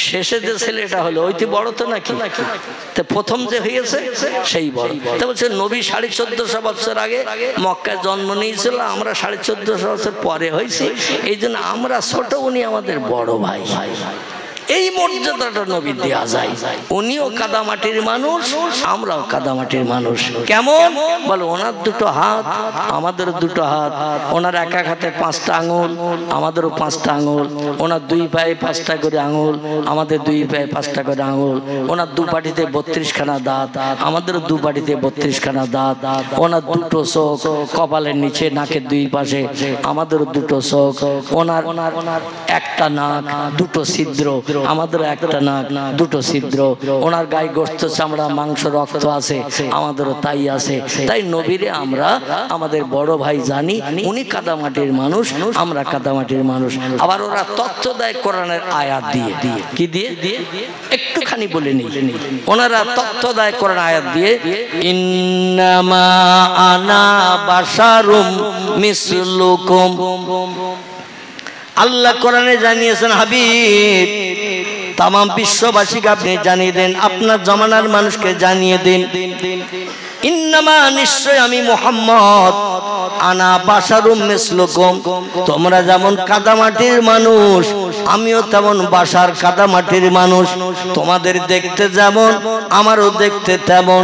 শেষে যে ছেলেটা হলো ওইটি বড় তো নাকি? তো প্রথম যে হয়েছে সেই বড়। তা বলছে নবী 1450 বছর আগে মক্কায় জন্ম নিয়েছিল, আমরা 1450 বছর পরে হয়েছি, এই জন্য আমরা ছোট, উনি আমাদের বড় ভাই। এই মর্যাদাটা নবী দেয়া যায়। উনিও কাদামাটির মানুষ, আমরাও কাদামাটির মানুষ। কেমন বলো? ওনার 2টো হাত, আমাদের 2টো হাত। ওনার এক হাতে 5টা আঙুল, আমাদেরও 5টা আঙুল। ওনার 2 পায়ে 5টা করে আঙুল, আমাদের 2 পায়ে 5টা করে আঙুল। ওনার 2 পাটিতে 32খানা দাঁত, আমাদেরও 2 পাটিতে 32খানা দাঁত। ওনার 2টো চোখ কপালের নিচে, নাকের 2 পাশে, আমাদেরও 2টো চোখ। ওনার একটা নাক, 2টো ছিদ্র, আমাদের একটা নাক, 2টো ছিদ্র। ওনার গায়ে গোশত, চামড়া, মাংস, রক্ত আছে, আমাদেরও তাই আছে। তাই নবীরে আমরা আমাদের বড় ভাই জানি। উনি কাদামাটির মানুষ, আমরা কাদামাটির মানুষ। আবার ওরা তথ্য দেয় কোরআনের আয়াত দিয়ে। কি দিয়ে? একটুখানি বলে নি। ওনারা তথ্য দেয় কোরআন আয়াত দিয়ে, ইন্নামা আনা বাশারুম মিসলুকুম। আল্লাহ কোরআনে জানিয়েছেন, হাবিব তামাম বিশ্ববাসীকে আপনি জানিয়ে দেন, আপনার জমানার মানুষকে জানিয়ে দিন, ইন্নামা নিশ্চয় আমি মুহাম্মদ, আনা বাশারুম মিসলুকুম, তোমরা যেমন কাদামাটির মানুষ আমিও তেমন বাসার কাদামাটির মানুষ। তোমাদের দেখতে যেমন আমারও দেখতে তেমন।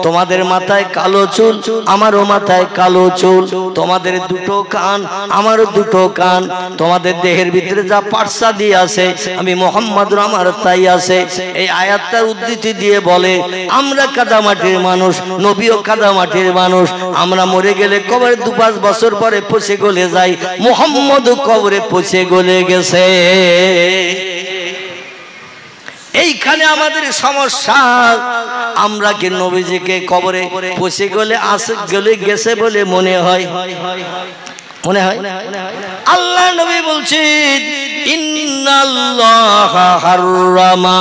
তোমাদের মাথায় কালো চুল, আমারও মাথায় কালো চুল। তোমাদের 2টো কান, আমারও 2টো কান। তোমাদের দেহের ভিতরে যা পার্সাদি আছে আমি মুহাম্মদুর আমার তাই আছে। এই আয়াতটার উদ্ধৃতি দিয়ে বলে আমরা কাদামাটির মানুষ, নবীও কাদামাটির মানুষ। আমরা মরে গেলে কবরে 2-5 বছর পরে পচে গলে যাই, মুহাম্মদও কবরে পচে গলে গেছে। এইখানে আমাদের সমস্যা। আমরা কি নবীজিকে কবরে পচে গলে গেছে বলে মনে হয়? মনে হয়? আল্লাহ নবী বলছেন, ইন্নাল্লাহা হাররামা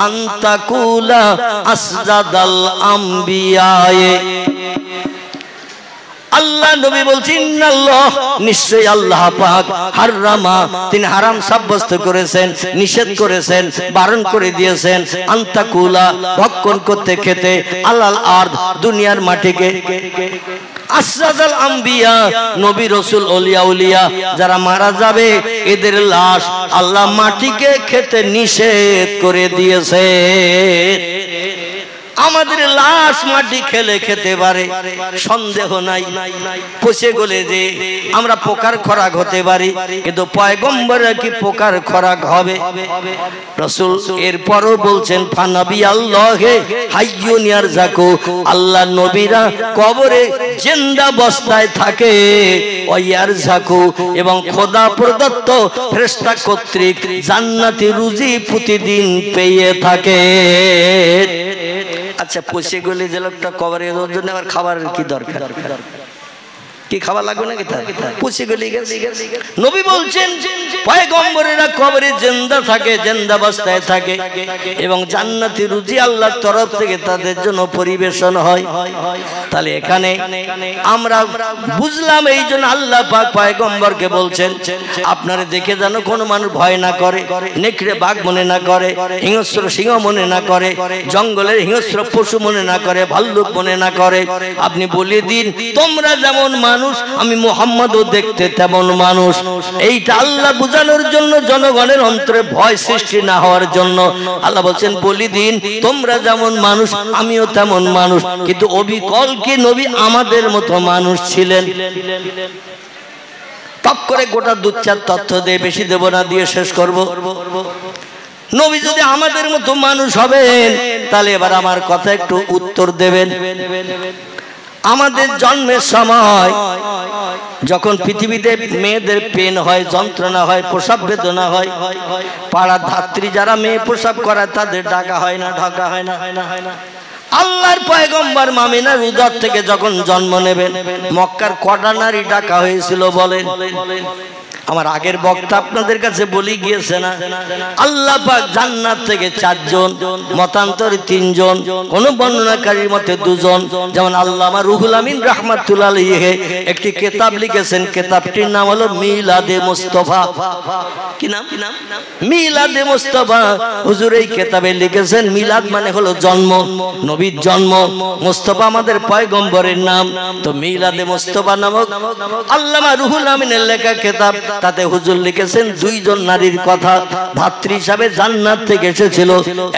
আন তাকুলা আসজাদাল আমবিয়া। আল্লাহ নবী বলছেন ইন্নাল্লাহ নিশ্চয়ই আল্লাহ পাক হারামা তিনি হারাম সাব্যস্ত করেছেন, নিষেধ করেছেন, বারণ করে দিয়েছেন আন্তাকুলা ভক্ষণ করতে খেতে আলাল আরদ দুনিয়ার মাটিকে আসরাদাল আম্বিয়া নবী রাসূল ওলিয়া উলিয়া যারা মারা যাবে এদের লাশ আল্লাহ মাটিকে খেতে নিষেধ করে দিয়েছে। আমাদের লাশ মাটি খেলে খেতে পারে সন্দেহ নাই, পচে গলে যে আমরা পোকার খোরাক হতে পারি, কিন্তু পয়গম্বররা কি পোকার খোরাক হবে? রাসূল এরপরও বলছেন ফানাবি আল্লাহে হাইয়ুন ইয়ারজাকু আল্লাহ নবীরা কবরে জিন্দা অবস্থায় থাকে ওয়ারজাকু এবং খোদা প্রদত্ত ফেরেশতা কর্তৃক জান্নাতি রুজি প্রতিদিন পেয়ে থাকে। আচ্ছা পচে গলে যে লোকটা কবরে ওর জন্য আবার খাবারের কি দরকার? কি খাবার লাগবে নাকি? পচে গলে গেছে। নবী বলছেন পয়গম্বরেরা কবরে জিন্দা থাকে, জিন্দা অবস্থায় থাকে এবং জান্নাতি রুজি আল্লাহর তরফ থেকে তাদের জন্য পরিবেশন হয়। তাহলে এখানে আমরা বুঝলাম এই জন্য আল্লাহ পাক পয়গম্বরকে বলছেন আপনারা দেখে যেন কোনো মানুষ ভয় না করে, নেকড়ে বাঘ মনে না করে, হিংস্র সিংহ মনে না করে, জঙ্গলের হিংস্র পশু মনে না করে, ভাল্লুক মনে না করে। আপনি বলে দিন তোমরা যেমন মানুষ আমি মুহাম্মদও দেখতে তেমন মানুষ। এইটা আল্লাহ বুঝানোর জন্য, জনগণের অন্তরে ভয় সৃষ্টি না হওয়ার জন্য আল্লাহ বলছেন বলি দিন তোমরা যেমন মানুষ আমিও তেমন মানুষ। কিন্তু অবিকল কি নবী আমাদের মতো মানুষ ছিলেন? টপ করে গোটা দুচ্চার তথ্য দিয়ে বেশি দেব না, দিয়ে শেষ করব। নবী যদি আমাদের মতো মানুষ হবেন তাহলে এবার আমার কথা একটু উত্তর দেবেন। আমাদের জন্মের সময় যখন পৃথিবীতে মেয়েদের পেন হয়, যন্ত্রণা হয়, প্রসব বেদনা হয়, পাড়া ধাত্রী যারা মেয়ে প্রসব করায় তাদের ডাকা হয় না, ঢাকা হয় না। আল্লাহর পয়গম্বর মামিনার উদর থেকে যখন জন্ম নেবেন মক্কার কটা নারী ডাকা হয়েছিল বলেন? আমার আগের বক্তা আপনাদের কাছে বলি গিয়েছে না, আল্লাহ পাক জান্নাত থেকে 4 জন, মতান্তরে 3 জন, কোন বর্ণনাকারীর মতে 2 জন। যেমন আল্লামা রুহুল আমিন রাহমাতুল্লাহ আলাইহি একটি কিতাব লিখেছেন, কিতাবটির নাম হলো মিলাদে মুস্তাফা। কি নাম? মিলাদে মুস্তাফা। হুজুর এই কিতাবে লিখেছেন মিলাদ মানে হলো জন্ম, নবীর জন্ম, মুস্তাফা আমাদের পয়গম্বরের নাম। তো মিলাদে মুস্তাফা নামক আল্লামা রুহুল আমিনের লেখা কিতাব, তাতে হুজুর লিখেছেন 2 জন নারীর কথা ধাত্রী হিসাবে জান্নাত থেকে এসেছিল।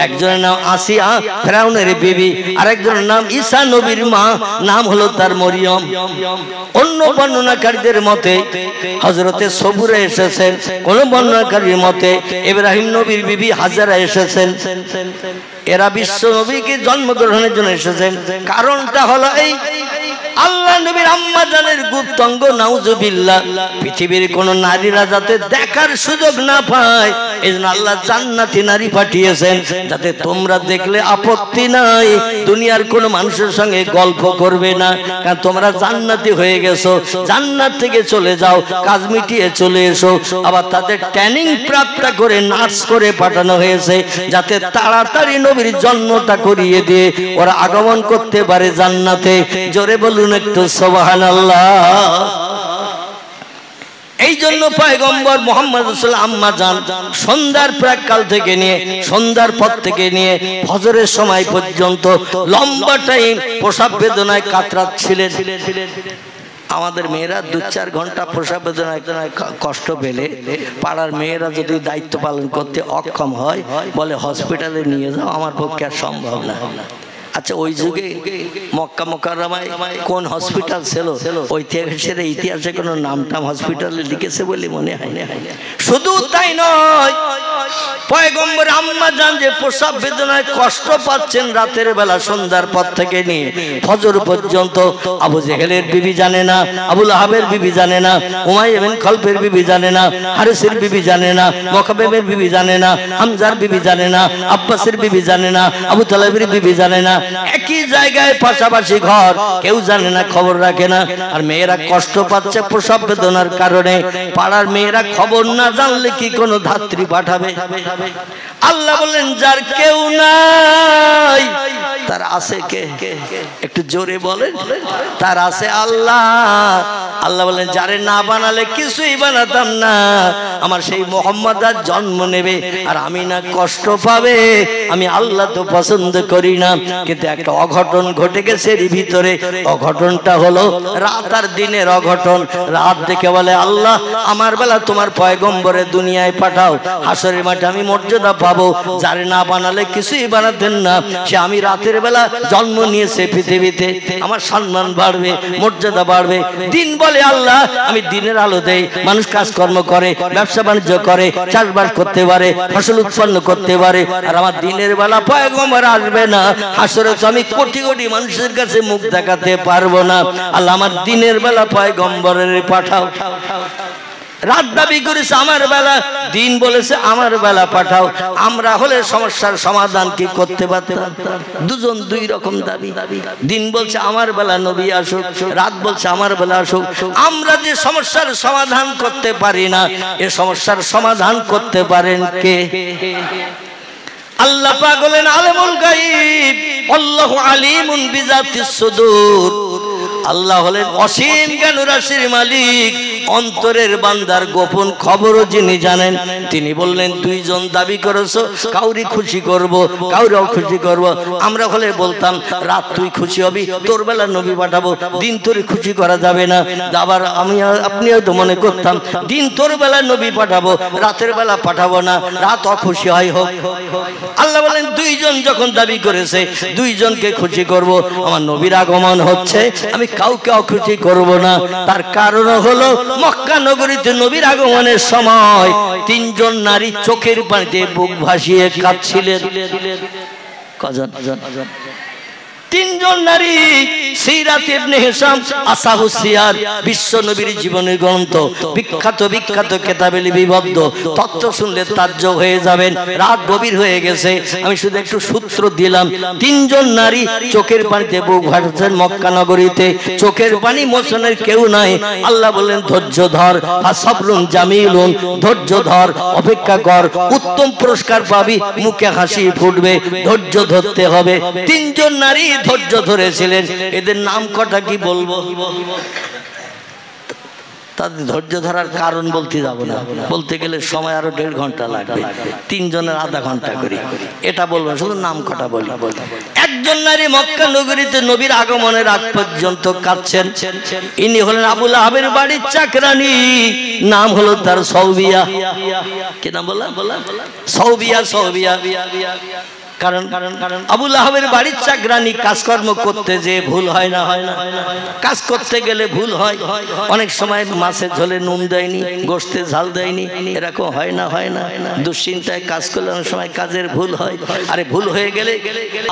একজনের নাম আসিয়া ফেরাউনের বিবি, আরেকজনের নাম ঈসা নবীর মা, নাম হলো তার মরিয়ম। অন্য বর্ণনাকারীদের মতে হযরতে সবুরা এসেছেন, কোন বর্ণনাকারীর মতে ইব্রাহিম নবীর বিবি হাজারা এসেছেন। এরা বিশ্ব নবীকে জন্মগ্রহণের জন্য এসেছেন। কারণটা হলো এই, আল্লাহ নবীর আম্মা জানের গুপ্তাঙ্গ নাউজুবিল্লাহ পৃথিবীর কোন নারীরা যাতে দেখার সুযোগ না পায়, এজন্য আল্লাহ জান্নাতি নারী পাঠিয়েছেন যাতে তোমরা দেখলে আপত্তি নাই, দুনিয়ার কোন মানুষের সঙ্গে গল্প করবে না, কারণ তোমরা জান্নাতি হয়ে গেছো, জান্নাত থেকে চলে যাও, কাজ মিটিয়ে চলে এসো। আবার তাদের ট্রেনিং প্রাপ্ত করে নার্স করে পাঠানো হয়েছে যাতে তাড়াতাড়ি নবীর জন্মটা করিয়ে দিয়ে ওরা আগমন করতে পারে জান্নাতে। জোরে বলুন একটু সুবহানাল্লাহ। এই জন্য পয়গম্বর মুহাম্মদ রাসূলুল্লাহ আম্মা জান সন্ধ্যার প্রাককাল থেকে নিয়ে সন্ধ্যার পর থেকে নিয়ে ফজরের সময় পর্যন্ত লম্বা টাইম প্রসব বেদনায় কাতরাচ্ছিলেন। আমাদের মেয়েরা 2-4 ঘন্টা প্রসব বেদনায় কষ্ট পেলে পাড়ার মেয়েরা যদি দায়িত্ব পালন করতে অক্ষম হয় বলে হসপিটালে নিয়ে যাও, আমার পক্ষে আর সম্ভব না। আচ্ছা ওই যুগে মক্কা মুকাররমায় কোন হসপিটাল ছিল? ঐতিহাসিকরা ইতিহাসে কোনো নামটাম হসপিটালে লিখেছে বলে মনে হয় না। শুধু তাই নয়, পয়গম্বর আম্মা জান যে প্রসব বেদনায় কষ্ট পাচ্ছেন রাতের বেলা সন্ধ্যার পর থেকে নিয়ে ফজর পর্যন্ত, আবু জেহেলের বিবি জানে না, আবু লাহাবের বিবি জানে না, উমাইয়া বিন খালফের বিবি জানে না, হারিসের বিবি জানে না, মুকাব্বিবের বিবি জানে না, হামজার বিবি জানে না, আব্বাসের বিবি জানে না, আবু তালেবের বিবি জানে না, একই জায়গায় পাশাপাশি ঘর, কেউ জানে না, খবর রাখে না। আর মেয়েরা কষ্ট পাচ্ছে প্রসব বেদনার কারণে। পাড়ার মেয়েরা খবর না জানলে কি কোনো ধাত্রী পাঠাবে? আল্লাহ বলেন যার কেউ নাই তার আছে কে? একটু জোরে বলেন, তার আছে আল্লাহ। আল্লাহ বলেন যারে না বানালে কিছুই বানাতাম না। আমার সেই মোহাম্মদ আর জন্ম নেবে আর আমি না কষ্ট পাবে, আমি আল্লাহ তো পছন্দ করি না। কিন্তু একটা অঘটন ঘটে গেছে এর ভিতরে। অঘটনটা হলো রাত আর দিনের অঘটন। রাত দেখে বলে আল্লাহ আমার বেলা তোমার পয়গম্বরে দুনিয়ায় পাঠাও, হাসরের মাঠে আমি মর্যাদা পাবো। যারে না বানালে কিছুই বানাতেন না, সে আমি রাতের বেলা জন্ম নিয়েছে পৃথিবীতে, আমার সম্মান বাড়বে, মর্যাদা বাড়বে। দিন বলে আল্লাহ আমি দিনের আলো দেই, মানুষ কাজকর্ম করে, ব্যবসা বাণিজ্য করে, চাষবাস করতে পারে, ফসল উৎপন্ন করতে পারে। আর আমার দিনের বেলা পয়গম্বর আসবে না, হাসরে তো আমি কোটি কোটি মানুষের কাছে মুখ দেখাতে পারবো না। আল্লাহ আমার দিনের বেলা পয়গম্বরের পাঠাও। রাত দাবি করেছে আমার বেলা, দিন বলেছে আমার বেলা পাঠাও। আমরা হলে সমস্যার সমাধান কি করতে পারতাম? দুজন দুই রকম দাবি। দিন বলছে আমার বেলা নবী আসুক, রাত বলছে আমার বেলা আসুক। আমরা যে সমস্যার সমাধান করতে পারি না, এ সমস্যার সমাধান করতে পারেন কে? আল্লাহ পাক বলেন আলিমুল গায়ব, আল্লাহু আলিমুন বিযাতিস সুদূর। আল্লাহ হলেন অসীম জ্ঞান রাশির মালিক, অন্তরের বান্দার গোপন খবরও যিনি জানেন। তিনি বললেন দুইজন দাবি করেছো, কাউরি খুশি করব, কাউরিও খুশি করব। আমরা হলে বলতাম রাত তুই খুশি হবি, তোর বেলা নবী পাঠাবো, দিন তোর খুশি করা যাবে না। আবার আপনি হয়তো মনে করতাম দিন তোর বেলা নবী পাঠাবো, রাতের বেলা পাঠাবো না, রাত অখুশি হয় হোক। আল্লাহ বলেন দুইজন যখন দাবি করেছে দুইজনকে খুশি করব। আমার নবীর আগমন হচ্ছে, আমি কাউকে অখুশি করব না। তার কারণ হলো মক্কা নগরীতে নবীর আগমনের সময় তিনজন নারী চোখের পানিতে বুক ভাসিয়ে কাঁদছিলেন। কজন? তিনজন নারী, সিরাত ইবনে হিশাম, আসাহুস সিয়ার, বিশ্ব নবীর জীবনের গ্রন্থ, বিখ্যাত বিখ্যাত কিতাবে লিপিবদ্ধ। তথ্য শুনলে তাজ্জব হয়ে যাবেন। রাত গভীর হয়ে গেছে, আমি শুধু একটু সূত্র দিলাম। তিনজন নারী চোখের পানিতে বুক ভাসাচ্ছেন মক্কা নগরীতে। চোখের পানি মোছনের কেউ নাই। আল্লাহ বললেন ধৈর্য ধর, ফাসবরুন জামিলুন, ধৈর্য ধর, অপেক্ষা কর, উত্তম পুরস্কার পাবি, মুখে হাসি ফুটবে, ধৈর্য ধরতে হবে। তিনজন নারী ধৈর্য ধরেছিলেন। এদের নাম কটা কি বলবো? তাদের ধৈর্য ধরার কারণ বলতে যাব না, বলতে গেলে সময় আরো 1.5 ঘন্টা লাগবে। তিনজনের আধা ঘন্টা করি, এটা বলবো, শুধু নাম কটা বলি। একজন নারী মক্কা নগরীতে নবীর আগমনের আগ পর্যন্ত কাঁদছেন। ইনি হলেন আবু লাহাবের বাড়ির চাকরানী, নাম হলো তার সৌবিয়া। কি নাম বললাম? সৌবিয়া। সৌবিয়া কারণ আবু লাহাবের বাড়ির চাকরানী কাজকর্ম করতে যে ভুল হয় না, হয় না, কাজ করতে গেলে ভুল হয়। অনেক সময় মাছের ঝোলে নুন দেয়নি, গোশতে ঝাল দেয়নি, এরকম হয় না, হয় না। দুশ্চিন্তায় কাজ করলে অনেক সময় কাজের ভুল হয়। আরে ভুল হয়ে গেলে,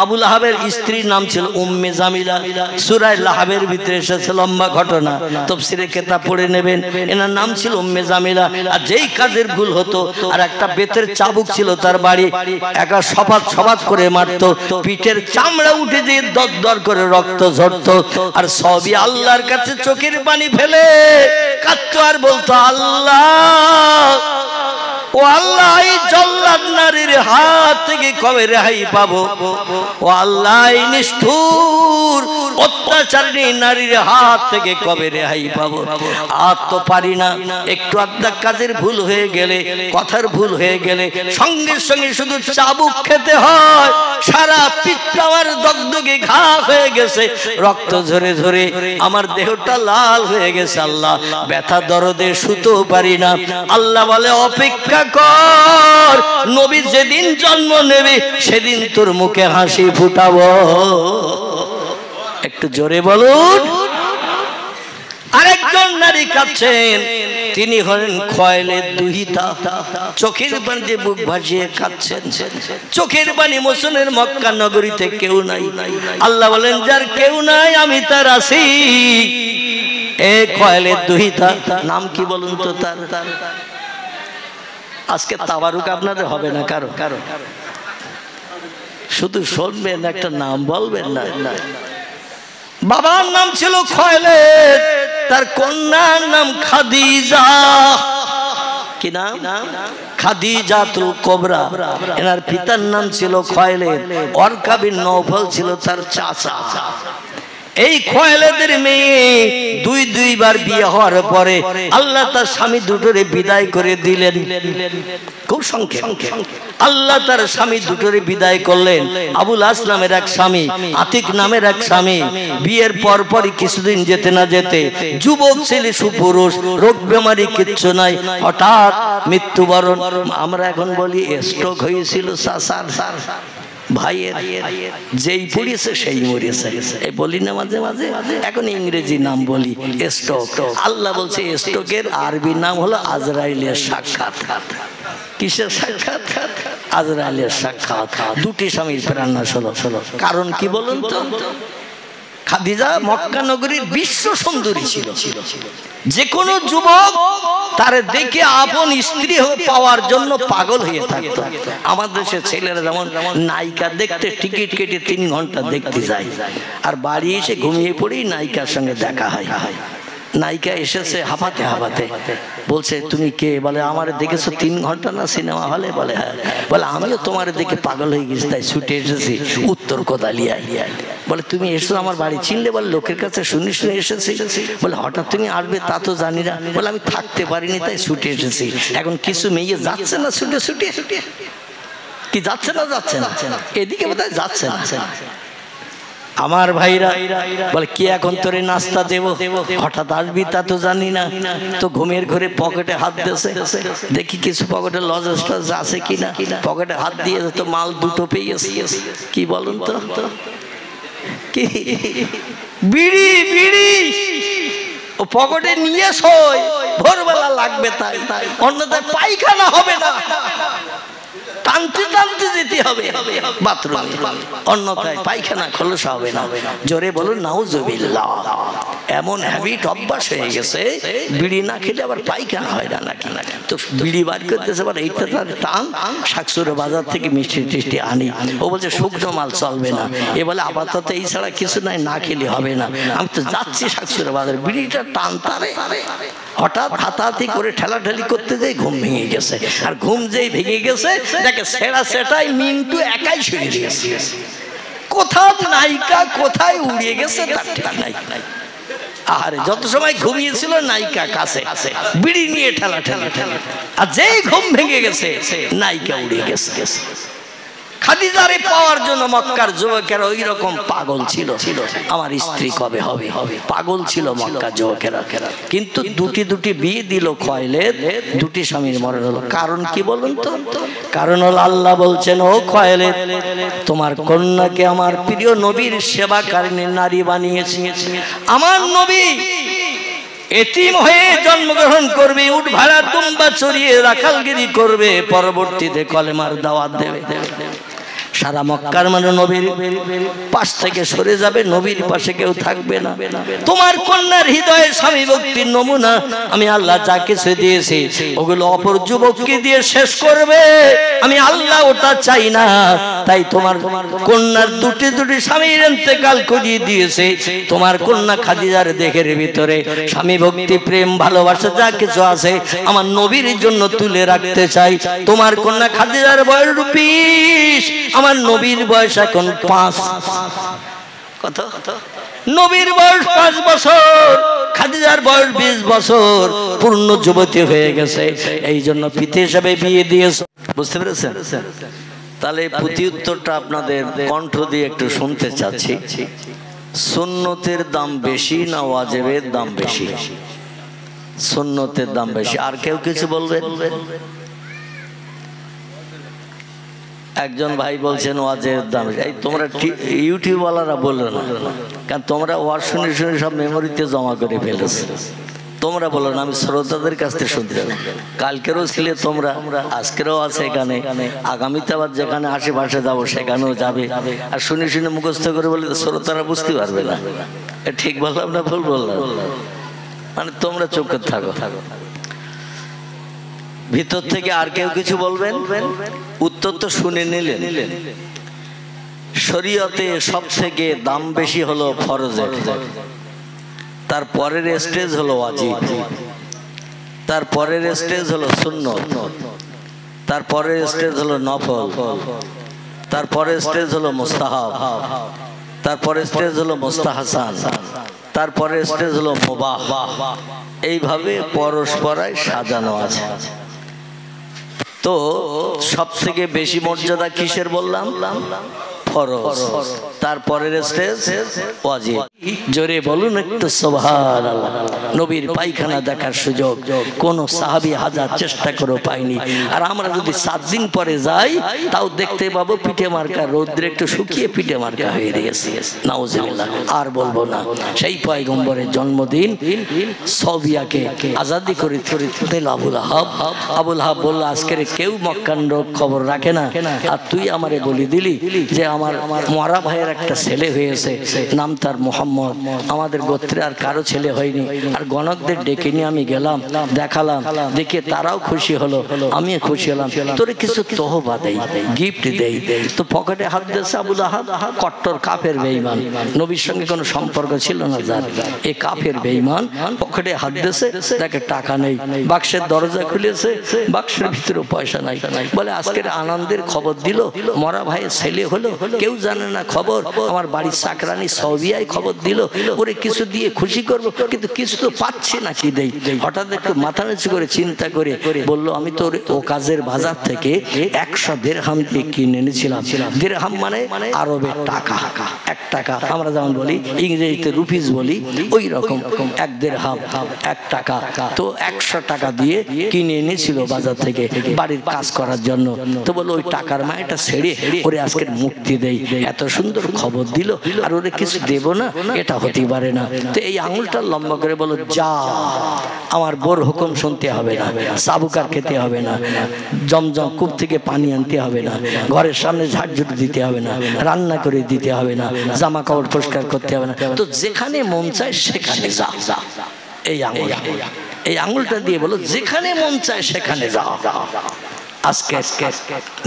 আবু লাহাবের স্ত্রীর নাম ছিল উম্মে জামিলা। সূরা লাহাবের ভিতরে এসেছে, লম্বা ঘটনা, তাফসীরে কিতাব পড়ে নেবেন। এনার নাম ছিল উম্মে জামিলা। আর যেই কাজের ভুল হতো, আর একটা বেতের চাবুক ছিল তার বাড়ি, একা সপাত করে মারতো, পিঠের চামড়া উঠে দিয়ে দরদর করে রক্ত ঝরতো। আর সবই আল্লাহর কাছে চোখের পানি ফেলে কাঁদতো আর বলতো আল্লাহ, ও আল্লাহ, এই জল্লাদ নারীর হাত থেকে কবে রেহাই পাবো? ও আল্লাহ, এই নিষ্ঠুর অত্যাচারী নারীর হাত থেকে কবে রেহাই পাবো? আর তো পারি না। একটু আধা কাজের ভুল হয়ে গেলে, কথার ভুল হয়ে গেলে সঙ্গে সঙ্গে শুধু চাবুক খেতে হয়। সারা পিঠটা আমার দগদগে ঘা হয়ে গেছে, রক্ত ঝরে ঝরে আমার দেহটা লাল হয়ে গেছে। আল্লাহ, ব্যথা দরদে শুতেও পারি না। আল্লাহ বলে অপেক্ষা কর, নবী যেদিন জন্ম নেবে সেদিন তোর মুখে হাসি ফুটাবো। একটু জোরে বলুন। আরেকজন নারী কাঁদছেন, তিনি হলেন খয়েলের দুহিতা, চোখের পানিতে বুক ভাসিয়ে কাঁদছেন। চোখের পানি মোছনের মক্কা নগরীতে কেউ নাই। আল্লাহ বলেন যার কেউ নাই আমি তার আছি। এ খয়েলের দুহিতা, নাম কি বলুন তো তার? আজকে তাবারুক আপনাদের হবে না কারো? শুধু শুনবেন, একটা নাম বলবেন না। বাবার নাম ছিল খয়লেদ, তার কন্যার নাম খাদিজা। কি নাম? খাদিজাতুল কুবরা। এনার পিতার নাম ছিল খয়লেদ, ওয়ারকা বিন নওফল ছিল তার চাচা। এই খয়লেদের মেয়ে দুইবার বিয়ে হওয়ার পরে আল্লাহ তার স্বামী দুটোরে বিদায় করে দিলেন। খুব সংক্ষেপ, আল্লাহ তার স্বামী দুটোরে বিদায় করলেন। আবুল আসলামের এক স্বামী, আতিক নামের এক স্বামী। বিয়ের পরপরই কিছুদিন যেতে না যেতে যুবক ছেলে, সুপুরুষ, রোগ বেমারি কিচ্ছু নাই, হঠাৎ মৃত্যুবরণ। আমরা এখন বলি স্ট্রোক হয়েছিল স্যার ভাইয়ের, যেই পড়িয়েছে সেই মরিয়েছে, এই বলি না মাঝে মাঝে। এখন ইংরেজি নাম বলি স্ট্রোক। আল্লাহ বলছে স্ট্রোকের আরবি নাম হলো আজরাইলের সাক্ষাৎ। কিসের সাক্ষাৎ? আজরাইলের সাক্ষাৎ। দুটি স্বামীর প্রাণ নাশ হলো। কারণ কি বলুন তো? খাদিজা মক্কা নগরীর বিশ্ব সুন্দরী ছিল। যে কোনো যুবক তার দেখে আপন স্ত্রী পাওয়ার জন্য পাগল হয়ে থাকতো। আমাদের দেশের ছেলেরা যেমন নায়িকা দেখতে টিকিট কেটে 3 ঘন্টা দেখতে যায়, আর বাড়ি এসে ঘুমিয়ে পড়েই নায়িকার সঙ্গে দেখা হয়। নায়িকা এসেছে হাঁপাতে হাঁপাতে, বলছে তুমি কে? বলে আমার দেখেছো 3 ঘন্টা না সিনেমা হলে? বলে হ্যাঁ। বলে আমিও তোমার দেখে পাগল হয়ে গেছি, তাই ছুটে এসেছি উত্তর কোদালিয়া। বলে তুমি এসো আমার বাড়ি চিনলে? বলে লোকের কাছে শুনে শুনে এসেছি। বলে হঠাৎ তুমি আসবে তা তো জানি না। বলে আমি থাকতে পারিনি তাই ছুটে এসেছি। এখন কিছু মেয়ে যাচ্ছে না ছুটে ছুটে, কি যাচ্ছে না? যাচ্ছে না, এদিকে বোধহয় যাচ্ছে না। আমার ভাইরা বলে কি এখন তোরে নাস্তা দেবো? হঠাৎ আসবি তা তো জানি না। তো ঘুমের ঘরে পকেটে হাত দিয়েছে, দেখি কিছু পকেটে লজেন্স আছে কিনা। পকেটে হাত দিয়ে তো মাল দুটো পেয়েছে। কি বলুন তো? কি বিড়ি? বিড়ি ও পকেটে নিয়ে শোয়, ভোরবেলা লাগবে তাই, অন্যথায় পায়খানা হবে না, টানতে টানতে যেতে হবে বাথরুমে, অন্যথায় পায়খানা খোলসা হবে না। জোরে বলুন নাউজুবিল্লাহ। এমন হ্যাবিট অভ্যাস হয়ে গেছে, বিড়ি না খেলে আবার পায়খানা হয় না নাকি। তো বিড়ি বার করতেছে, আবার এইটা তার টান। শাকসুরে বাজার থেকে মিষ্টি টিষ্টি আনি। ও বলছে শুকনো মাল চলবে না। এ বলে আপাতত এই ছাড়া কিছু নাই, না খেলে হবে না। আমি তো যাচ্ছি শাকসুরে বাজার, বিড়িটা টান তারে। হঠাৎ হাতাহাতি করে ঠেলাঠেলি করতে যাই ঘুম ভেঙে গেছে। আর ঘুম যেই ভেঙে গেছে দেখে সেরা সেটাই মিন্টু একাই শুয়ে দিয়েছে। কোথাও নায়িকা কোথায় উড়িয়ে গেছে তার ঠিক নাই। আরে যত সময় ঘুমিয়েছিল নায়িকা কাছে বিড়ি নিয়ে ঠেলাঠেলি, আর যেই ঘুম ভেঙে গেছে নায়িকা উড়িয়ে গেছে। খাদিজারে পাওয়ার জন্য মক্কার যুবকেরা ওই রকম পাগল ছিল। আমার স্ত্রী কবে হবে, পাগল ছিল মক্কার যুবকেরা। কিন্তু দুটি বিয়ে দিল খয়লেদ, দুটি স্বামীর মরণ হলো। কারণ কি বলুন তো? কারণ হলো আল্লাহ বলছেন, ও খয়লেদ তোমার কন্যাকে আমার প্রিয় নবীর সেবাকারিণী নারী বানিয়েছি। আমার নবী এতিম হয়ে জন্মগ্রহণ করবে, উট ভাড়া দুম্বা চড়িয়ে রাখালগিরি করবে, পরবর্তীতে কলেমার দাওয়াত দেবে। সারা মক্কার মানুষ নবীর পাশ থেকে সরে যাবে, নবীর পাশে কেউ থাকবে না। তোমার কন্যার হৃদয়ে স্বামী ভক্তির নমুনা আমি আল্লাহ যা কিছু দিয়েছি ওগুলো অপর যুবককে দিয়ে শেষ করবে। আমি আল্লাহ ওটা চাই না। তাই তোমার কন্যার দুটি স্বামীর ইন্তেকাল করিয়ে দিয়েছে। তোমার কন্যা খাদিজার দেহের ভিতরে স্বামী ভক্তি, প্রেম, ভালোবাসা যা কিছু আছে আমার নবীর জন্য তুলে রাখতে চাই। তোমার কন্যা খাদিজার বয়স 20, আমার নবীর বয়স এখন 5। কত? নবীর বয়স 5 বছর, খাদিজার বয়স 20 বছর, পূর্ণ যুবতী হয়ে গেছে। এই জন্য পিতা হিসাবে বিয়ে দিয়েছে। বুঝতে পেরেছেন? তাহলে প্রতি উত্তরটা আপনাদের কণ্ঠ দিয়ে একটু শুনতে চাচ্ছি। সুন্নতের দাম বেশি না ওয়াজিবের দাম বেশি? সুন্নতের দাম বেশি। আর কেউ কিছু বলবেন? একজন ভাই বলছেন ওয়াজের দাম। এই তোমরা ইউটিউবওয়ালারা বলো না, কারণ তোমরা ওয়াজ শুনে শুনে সব মেমোরিতে জমা করে ফেলেছ। তোমরা বলো না, আমি শ্রোতাদের কাছ থেকে শুনতে যাবো। কালকেরও ছিলে তোমরা, আজকেরও আছে এখানে, আগামীতে আবার যেখানে আশেপাশে যাবো সেখানেও যাবে। আর শুনে শুনে মুখস্থ করে বলে শ্রোতারা বুঝতে পারবে না। ঠিক বললাম না ভুল বললাম? মানে তোমরা চুপ করে থাকো। ভিতর থেকে আর কেউ কিছু বলবেন? উত্তর তো শুনে নিলেন। শরীয়তে সব থেকে দাম বেশি হলো ফরজের, তারপরের স্টেজ হলো ওয়াজিব, তারপরের স্টেজ হলো সুন্নত, তারপরের স্টেজ হলো নফল, তারপরের স্টেজ হলো মুস্তাহাব, তারপরের স্টেজ হলো মুস্তাহসান, তারপরের স্টেজ হলো মুবাহ। এইভাবে পরস্পরায় সাজানো আছে। তো সব থেকে বেশি মর্যাদা কিসের বললাম? ফরজ। তারপরের স্টেজ ওয়াজিব। জোরে বলুন একটু সুবহানাল্লাহ। নবীর পায়খানা দেখার সুযোগ কোন সাহাবী হাজার চেষ্টা করে পায়নি। আর আমরা যদি 7 দিন পরে যাই তাও দেখতে পাবো পিঠে মার্কা, রৌদ্রে একটু শুকিয়ে পিঠে মার্কা হয়ে গেছে। নাউজুবিল্লাহ। আর বলবো না। সেই পয়গম্বরের জন্মদিন সবিয়াকে আজাদি করে দিল আবুল আহাব। আবুল আহাব বলল, আজকের কেউ মক্কার খবর রাখে না, আর তুই আমারে বলি দিলি যে আমার মরা ভাইয়ের একটা ছেলে হয়েছে, নাম তার মুহাম্মদ। আমাদের গোত্রে আর কারো ছেলে হয়নি। আর গণকদের ডেকে নিয়ে আমি গেলাম, দেখালাম, দেখে তারাও খুশি হলো, আমিও খুশি হলাম। তোরে কিছু তোহবা দেই, গিফট দেই। তো পকেটে হাত দিয়েছে আবুল আহাব, কট্টর কাফের বেঈমান, নবীর সঙ্গে কোনো সম্পর্ক ছিল না যার, এ কাফের বেঈমান পকেটে হাত দিয়েছে, দেখে টাকা নেই। বাক্সের দরজা খুলেছে, বাক্সের ভিতরে পয়সা নাই। বলে আজকের আনন্দের খবর দিল, মরা ভাইয়ের ছেলে হলো, কেউ জানে না খবর। আমার বাড়ির চাকরানি সবিয়ায় খবর দিল, ওরে কিছু দিয়ে খুশি করব, কিন্তু কিছু তো পাচ্ছি না, কি দেই। হঠাৎ একটু মাথা নিচু করে চিন্তা করে বলল, আমি তো ও কাজের বাজার থেকে 100 দিরহাম দিয়ে কিনে এনেছিলাম। দিরহাম মানে আরবের টাকা, 1 টাকা। আমরা যেমন বলি ইংরেজিতে রুপিস বলি, ওই রকম 1 দিরহাম 1 টাকা। তো 100 টাকা দিয়ে কিনে এনেছিল বাজার থেকে বাড়ির কাজ করার জন্য। তো বললো ওই টাকার মায়াটা ছেড়ে ওরে আজকের মুক্তি দেই। এত সুন্দর খবর দিল আর ওরে কিছু দেব না, এটা হতে পারে না। তো এই আঙুলটা লম্বা করে বলো, যা, আমার বোর হুকুম শুনতে হবে না, সাবুকার খেতে হবে না, জমজম কূপ থেকে পানি আনতে হবে না, ঘরের সামনে ঝাড়ঝুট দিতে হবে না, রান্না করে দিতে হবে না, জামা কাপড় পরিষ্কার করতে হবে না। তো যেখানে মন চায় সেখানে যা। এই আঙুল, এই আঙুলটা দিয়ে বলো, যেখানে মন চায় সেখানে যা। আজকে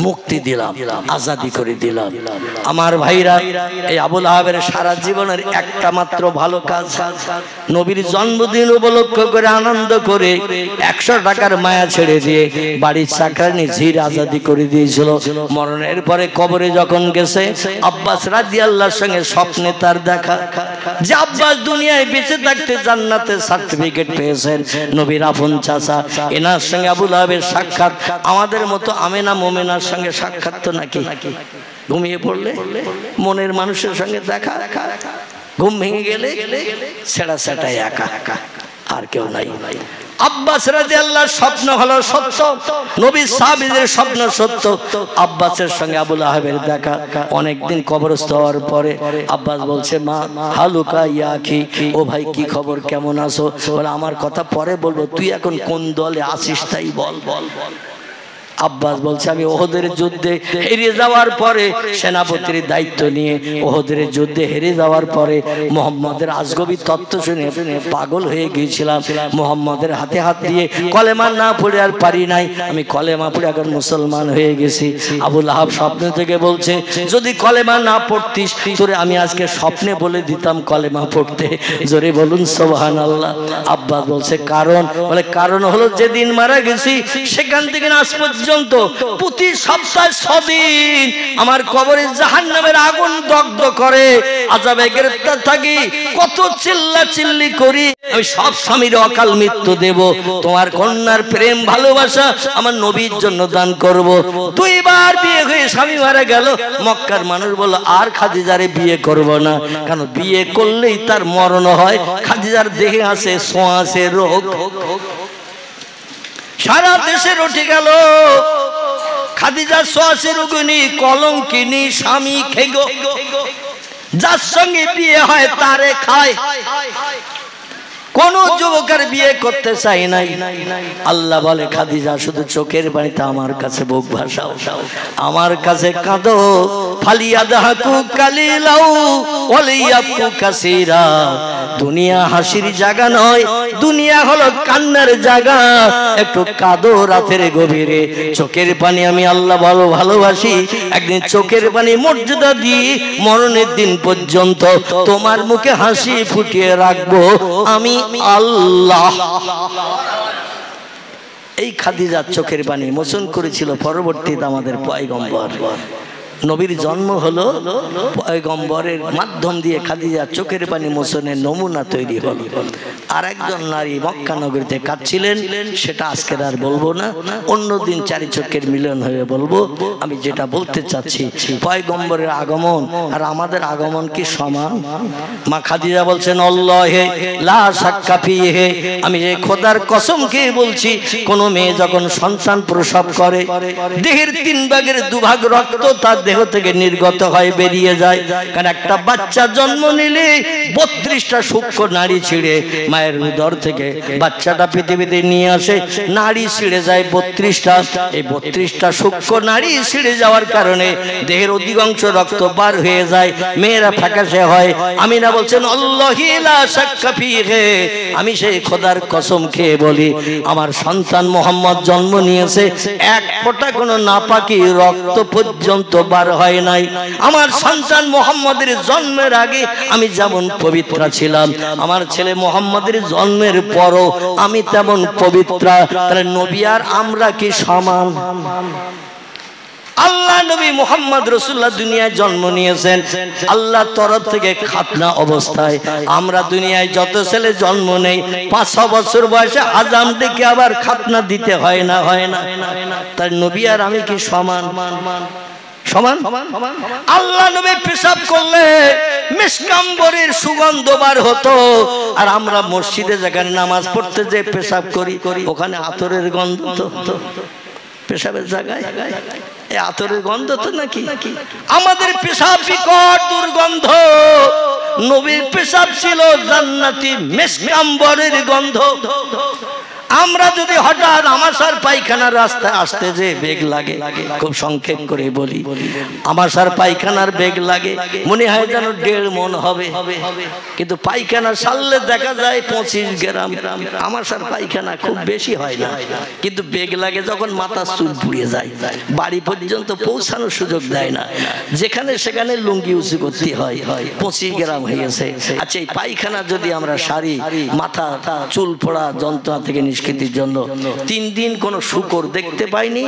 মুক্তি দিলাম, আজাদি করে দিলাম। আমার ভাইরা, এই আবুল আহাবের সারা জীবনের একটা মাত্র ভালো কাজ, নবীর জন্মদিন উপলক্ষ করে আনন্দ করে 100 টাকার মায়া ছেড়ে দিয়ে বাড়ির চাকরানি ঝির আজাদি করে দিয়েছিল। মরণের পরে কবরে যখন গেছে, আব্বাস রাদিয়াল্লাহর সঙ্গে স্বপ্নে তার দেখা, যে আব্বাস দুনিয়ায় বেঁচে থাকতে জান্নাতের সার্টিফিকেট পেয়েছেন। নবীর আপন চাচা, এনার সঙ্গে আবুল আহাবের সাক্ষাৎ আমাদের মতো আমেনা মোমেনার সঙ্গে সাক্ষাৎ তো নাকি? ঘুমিয়ে পড়লে মনের মানুষের সঙ্গে দেখা, ঘুম ভেঙে গেলে ছেড়া সেটাই একা, আর কেউ নাই। আব্বাস রাদিয়াল্লাহর স্বপ্ন হলো সত্য, নবীর সাহাবীদের স্বপ্ন সত্য। আব্বাসের সঙ্গে আবুল আহাবের দেখা। অনেকদিন কবরস্থ হওয়ার পরে আব্বাস বলছে, মা হালুকা ইয়া আখি, ও ভাই কি খবর, কেমন আছো? বলে আমার কথা পরে বলবো, তুই এখন কোন দলে আছিস তাই বল। আব্বাস বলছে, আমি ওহদের যুদ্ধে হেরে যাওয়ার পরে সেনাপতির দায়িত্ব নিয়ে ওহদের যুদ্ধে হেরে যাওয়ার পরে মুহাম্মদের আজগবি তত্ত্ব শুনে পাগল হয়ে গিয়েছিলাম। মুহাম্মদের হাতে হাত দিয়ে কলেমা না পড়ে আর পারি নাই, আমি কলেমা পড়ে এখন মুসলমান হয়ে গেছি। আবুল আহাব স্বপ্ন থেকে বলছে, যদি কলেমা না পড়তিস তোরে আমি আজকে স্বপ্নে বলে দিতাম কলেমা পড়তে। জোরে বলুন সুবহানাল্লাহ। আব্বাস বলছে কারণ? বলে কারণ হলো যেদিন মারা গেছি সেখান থেকে আজ পর্যন্ত প্রতি সপ্তাহে 6 দিন আমার কবরে জাহান্নামের আগুন দগ্ধ করে, আযাবে গ্রেফতার থাকি, কত চিল্লা চিল্লি করি, আমি সব স্বামীর অকাল মৃত্যু দেব, তোমার কন্যার প্রেম ভালোবাসা আমার নবীর জন্য দান করব। 2 বার বিয়ে হয়ে স্বামী মারা গেল। মক্কার মানুষ বলল, আর খাদিজারে বিয়ে করব না, কারণ বিয়ে করলেই তার মরণ হয়। খাদিজার দেহে আছে ছোঁয়াচে রোগ। সারা দেশে উঠে গেল খাদিজা ছোঁয়াচে রোগিনী, কলঙ্কিনী, স্বামী খেগো, যার সঙ্গে বিয়ে হয় তারে খায়। কোন যুবকের বিয়ে করতে চাই নাই। আল্লাহ বলে খাদিজা শুধু চোখের পানিতে আমার কাছে বুক ভাসাও, আমার কাছে কাঁদো। ফালিয়াদহাকু কালিলাউ ওয়ালিয়াবকু কাসীরা। দুনিয়া হাসির জায়গা নয়, দুনিয়া হলো কান্নার জায়গা। একটু কাঁদো রাতের গভীরে। চোখের পানি আমি আল্লাহ ভালোবাসি। একদিন চোখের পানি মর্যাদা দিয়ে মরণের দিন পর্যন্ত তোমার মুখে হাসি ফুটিয়ে রাখবো আমি আল্লাহ। এই খাদিজার চোখের পানি মোচন করেছিল পরবর্তীতে আমাদের পয়গম্বর। নবীর জন্ম হলো পয়গম্বরের মাধ্যম দিয়ে খাদিজার চোখের পানি মোচনের নমুনা তৈরি হলো। আর একজন নারী মক্কা নগরীতে কাঁদছিলেন, সেটা আজকে আর বলবো না, অন্যদিন চারি চোখের মিলন হয়ে বলবো। আমি যেটা বলতে চাচ্ছি, পয়গম্বরের আগমন আর আমাদের আগমন কি সমান? মা খাদিজা বলছেন আল্লাহে লা শাক্কা ফিহে, আমি এই খোদার কসম খেয়ে বলছি, কোন মেয়ে যখন সন্তান প্রসব করে দেহের 3 ভাগের 2 ভাগ রক্ত তার দেহ থেকে নির্গত হয়, বেরিয়ে যায়। কারণ একটা বাচ্চা জন্ম নিলে 32টা সূক্ষ্ম নাড়ি ছিঁড়ে মায়ের উদর থেকে বাচ্চাটা পৃথিবীতে নিয়ে আসে, নাড়ি ছিঁড়ে যায় 32টা। এই 32টা সূক্ষ্ম নাড়ি ছিঁড়ে যাওয়ার কারণে দেহের অধিকাংশ রক্ত বার হয়ে যায়, মেয়েরা ফ্যাকাশে হয়। আমিনা বলছেন আল্লাহি লা শাক্কা ফিহে, আমি সেই খোদার কসম খেয়ে বলি, আমার সন্তান মুহাম্মদ জন্ম নিয়েছে, 1 ফোঁটা কোনো নাপাকি রক্ত পর্যন্ত বার হয় নাই। আমার সন্তান মুহাম্মদের জন্মের আগে আমি যেমন পবিত্র ছিলাম, আমার ছেলে মুহাম্মদের জন্মের পরও আমি তেমন পবিত্র। তাহলে নবী আর আমরা কি সমান? আল্লাহ নবী মুহাম্মদ রাসূলুল্লাহ দুনিয়ায় জন্ম নিয়েছেন আল্লাহর তরফ থেকে খাতনা অবস্থায়। আমরা দুনিয়ায় যত ছেলে জন্ম নেই 5-6 বছর বয়সে আযান ডেকে আবার খাতনা দিতে হয় না, হয় না? তাই নবী আর আমি কি সমান? সমান। আল্লাহ নবী পেশাব করলে মিসকাম্বরের সুগন্ধ বার হতো, আর আমরা মসজিদে যেখানে নামাজ পড়তে যে পেশাব করি ওখানে আতরের গন্ধ তো পেশাবের জায়গায়, এই আতরের গন্ধ তো নাকি আমাদের পেশাব বিকট দুর্গন্ধ। নবীর পেশাব ছিল জান্নাতি মিসকাম্বরের গন্ধ। আমরা যদি হঠাৎ আমাশার পায়খানার রাস্তায় আসতে যে বেগ লাগে, খুব সংক্ষেপ করে বলি, আমাশার পায়খানার বেগ লাগে, মনে হয় যেন 1.5 মণ হবে, কিন্তু পায়খানা সারলে দেখা যায় 25 গ্রাম। আমাশার পায়খানা খুব বেশি হয় না, কিন্তু বেগ লাগে যখন মাথা চুল পুড়িয়ে যায়, বাড়ি পর্যন্ত পৌঁছানোর সুযোগ দেয় না, যেখানে সেখানে লুঙ্গি উঁচু করতে হয়। 25 গ্রাম হয়েছে। আচ্ছা, এই পায়খানা যদি আমরা সারি, মাথা চুল পড়া যন্ত্রণা থেকে নিষ্কৃতির জন্য 3 দিন কোনো শূকর দেখতে পাইনি,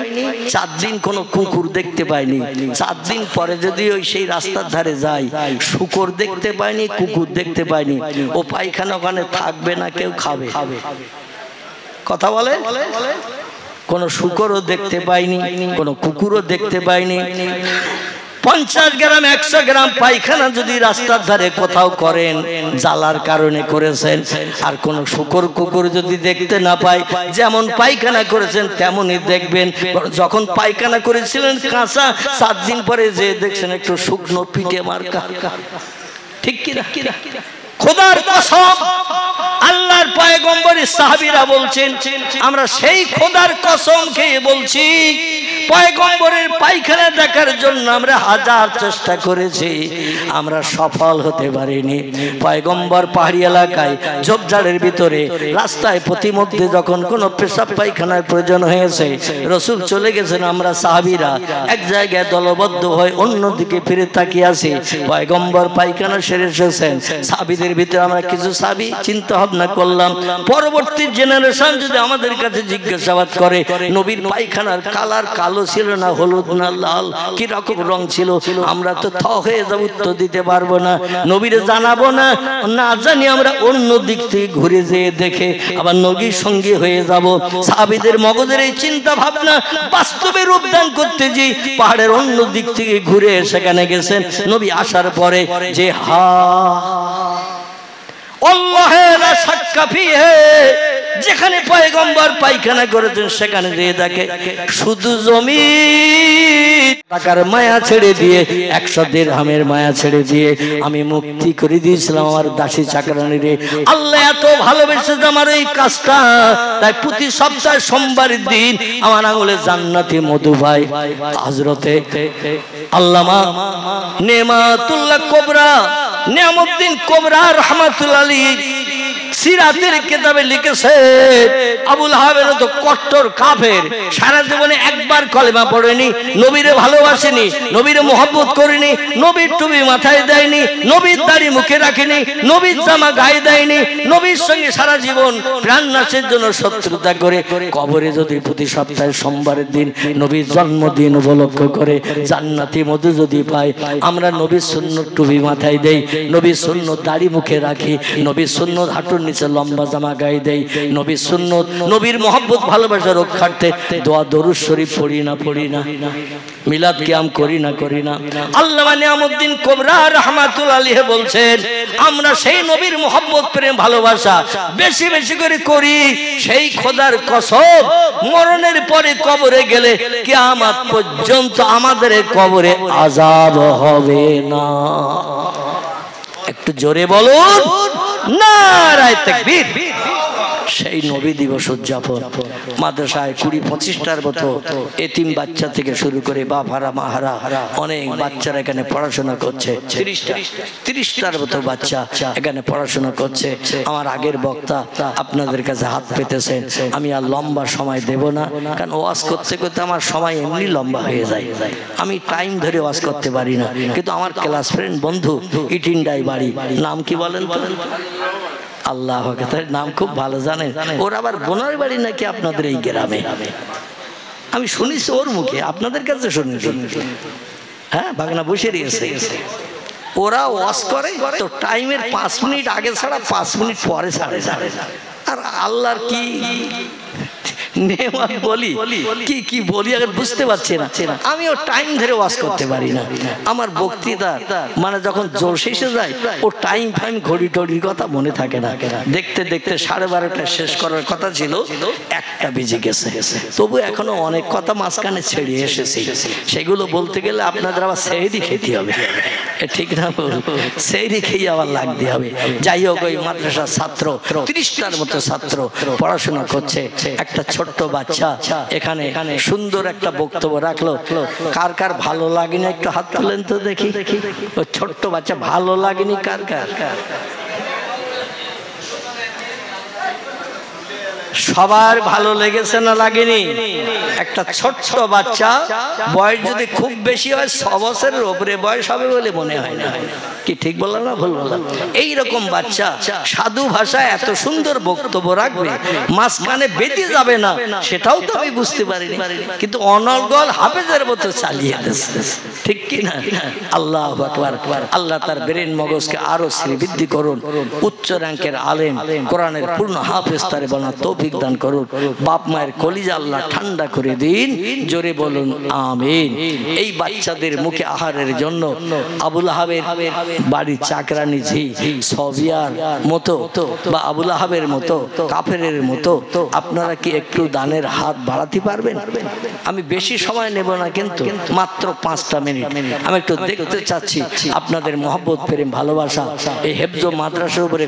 4 দিন কোনো কুকুর দেখতে পাইনি, 4 দিন পরে যদি ওই সেই রাস্তার ধারে যাই, শূকর দেখতে পাইনি, কুকুর দেখতে পাইনি, ও পায়খানা ওখানে থাকবে না, কেউ খাবে। কথা বলে, কোনো শূকরও দেখতে পাইনি, কোনো কুকুরও দেখতে পাইনি। 50 গ্রাম 100 গ্রাম পায়খানা যদি রাস্তার ধারে কোথাও করেন, জ্বালার কারণে করেছেন, আর কোন শূকর কুকুর যদি দেখতে না পাই, যেমন পায়খানা করেছেন তেমনই দেখবেন। যখন পায়খানা করেছিলেন কাঁচা, 7 দিন পরে যে দেখছেন একটু শুকনো পিঠে মার্কা। ঠিক কি না? খোদার কসম, আল্লাহর পয়গম্বরের সাহাবীরা বলছেন, আমরা সেই খোদার কসম খেয়ে বলছি, পয়গম্বরের পায়খানা দেখার জন্য আমরা 1000 চেষ্টা করেছি, আমরা সফল হতে পারিনি। পয়গম্বর পাহাড়ি এলাকায় ঝোপঝাড়ের ভিতরে রাস্তায় প্রতিমধ্যে যখন কোনো পেশাব পায়খানার প্রয়োজন হয়েছে, রাসূল চলে গেছেন, আমরা সাহাবীরা এক জায়গায় দলবদ্ধ হয়ে অন্যদিকে ফিরে তাকিয়ে আছি। পয়গম্বর পায়খানা সেরে এসেছেন, সাহাবীদের ভিতরে আমরা কিছু সাহাবী চিন্তা ভাবনা করলাম, পরবর্তী জেনারেশন যদি আমাদের কাছে জিজ্ঞাসাবাদ করে নবীর পায়খানার কালার কালো ছিল না হলুদ না লাল, কি রকম রং ছিল, আমরা তো থ হয়ে যাব, উত্তর দিতে পারবো না, নবীরে জানাবো না, না জানি আমরা অন্য দিক থেকে ঘুরে যেয়ে দেখে আবার নবীর সঙ্গী হয়ে যাব। সাহাবীদের মগজের এই চিন্তা ভাবনা বাস্তবে রূপদান করতে যে পাহাড়ের অন্য দিক থেকে ঘুরে সেখানে গেছেন। নবী আসার পরে যে আল্লাহে লা শাক্কা ফিহে, যেখানে পয়গম্বর পায়খানা করেছেন সেখানে দিয়ে দেখে শুধু জমিন টাকার মায়া ছেড়ে দিয়ে 100 দিরহামের মায়া ছেড়ে দিয়ে আমি মুক্তি করে দিয়েছিলাম আমার দাসী চাকরানীরে। আল্লাহ এত ভালোবেসেছে আমার এই কাজটা, তাই প্রতি সপ্তাহে সোমবারের দিন আমার আঙুলে জান্নাতি মধু ভাই হযরতে আল্লামা নেমাতুল্লাহ কোবরা নিয়ামউদ্দিন কোবরা রাহমাতুল্লাহ আলাইহি সিরাতের কিতাবে লিখেছে আবুল আহাবের তো কট্টর কাফের, সারা জীবনে একবার কলেমা পড়েনি, নবীরে ভালোবাসেনি, নবীরে মহব্বত করেনি, নবীর টুপি মাথায় দেয়নি, নবীর দাড়ি মুখে রাখেনি, নবীর জামা গায়ে দেয়নি, নবীর সঙ্গে সারা জীবন প্রাণনাশের জন্য শত্রুতা করে কবরে যদি প্রতি সপ্তাহে সোমবারের দিন নবীর জন্মদিন উপলক্ষ করে জান্নাতি মধু যদি পাই, আমরা নবীর সুন্নত টুপি মাথায় দেই, নবীর সুন্নত দাড়ি মুখে রাখি, নবীর সুন্নত হাঁটুর নিচে লম্বা জামা গায়ে দেই, নবীর সুন্নত নবীর মহব্বত ভালোবাসা রক্ষার্থে দোয়া দরুদ শরীফ পড়ি না মিলাদ কিয়াম করি না। আল্লামা নিয়ামউদ্দিন কোবরা রাহমাতুল্লাহ আলাইহি বলছেন আমরা সেই নবীর মহব্বত প্রেম ভালোবাসা বেশি বেশি করে করি, সেই খোদার কসম মরণের পরে কবরে গেলে কিয়ামত পর্যন্ত আমাদের কবরে আযাব হবে না। একটু জোরে বলুন নারায়ে তাকবীর। সেই নবী দিবস উদযাপন মাদ্রাসায় 20-25টার মতো এতিম বাচ্চা থেকে শুরু করে বাবারা মাহারা অনেক বাচ্চারা এখানে পড়াশোনা করছে, 30টার মতো বাচ্চা এখানে পড়াশোনা করছে। আমার আগের বক্তা আপনাদের কাছে হাত পেতেছেন, আমি আর লম্বা সময় দেব না, কারণ ওয়াজ করতে করতে আমার সময় এমনি লম্বা হয়ে যায়, আমি টাইম ধরে ওয়াজ করতে পারি না। কিন্তু আমার ক্লাস ফ্রেন্ড বন্ধু ইটিন্ডাই বাড়ি, নাম কি বলেন তো? আল্লাহ তার নাম খুব ভালো জানেন, ওর আবার বোনার বাড়ি নাকি আপনাদের এই গ্রামে, আমি শুনেছি ওর মুখে, আপনাদের কাছে শুনেছি। হ্যাঁ বাগনা বসে রয়েছে, ওরা ওয়াজ করে তো টাইমের 5 মিনিট আগে ছাড়া 5 মিনিট পরে ছাড়ে। আর আল্লাহর কি নেমাত বলি কি বলি আগে বুঝতে পারছি না, আমিও টাইম ধরে ওয়াজ করতে পারি না। আমার বক্তৃতা মানে যখন জোর শেষে যায় ও টাইম ঘড়ি টড়ির কথা মনে থাকে না, দেখতে দেখতে 12:30 শেষ করার কথা ছিল, 1টা বেজে গেছে। তবু এখনো অনেক কথা মাঝখানে ছেড়ে এসেছি, সেগুলো বলতে গেলে আপনাদের আবার সেহরি খেতে হবে, ঠিক না? সেহরি খেয়ে আবার লাগতে হবে। যাই হোক, ওই মাদ্রাসার ছাত্র 30টার মতো ছাত্র পড়াশোনা করছে, একটা ছোট্ট বাচ্চা এখানে সুন্দর একটা বক্তব্য রাখলো। কার কার ভালো লাগেনি একটু হাত তুলেন তো দেখি, ওই ছোট্ট বাচ্চা ভালো লাগেনি কার কার? সবার ভালো লেগেছে না লাগেনি? একটা ছোট্ট বাচ্চা, বয়স যদি খুব বেশি হয় 6 বছরের উপরে বয়স হবে বলে মনে হয় না, কি ঠিক বললাম না ভুল বললাম? এইরকম বাচ্চা সাধু ভাষায় এত সুন্দর বক্তব্য রাখবে, মাঝখানে বেঁধে যাবে না সেটাও তো আমি বুঝতে পারিনি, কিন্তু অনর্গল হাফেজের মতো চালিয়ে দিচ্ছে, ঠিক কি না? আল্লাহু আকবার। আল্লাহ তার ব্রেন মগজকে আরো শ্রীবৃদ্ধি করুন, উচ্চ র্যাঙ্কের আলেম কোরআনের পূর্ণ হাফেজ তারে বানা তৌফিক দান করুন, বাপ মায়ের কলিজা আল্লাহ ঠান্ডা করে দিন, জোরে বলুন আমিন। এই বাচ্চাদের মুখে আহারের জন্য আবুল আহাবের বাড়ির চাকরানি ঝি সবিয়ার মতো বা আবুল আহাবের মতো কাফেরের মতো আপনারা কি একটু দানের হাত বাড়াতে পারবেন? আমি বেশি সময় নেব না, কিন্তু মাত্র 5টা মিনিট আমি একটু দেখতে চাচ্ছি আপনাদের মহব্বত প্রেম ভালোবাসা এই হেফজ মাদ্রাসার উপরে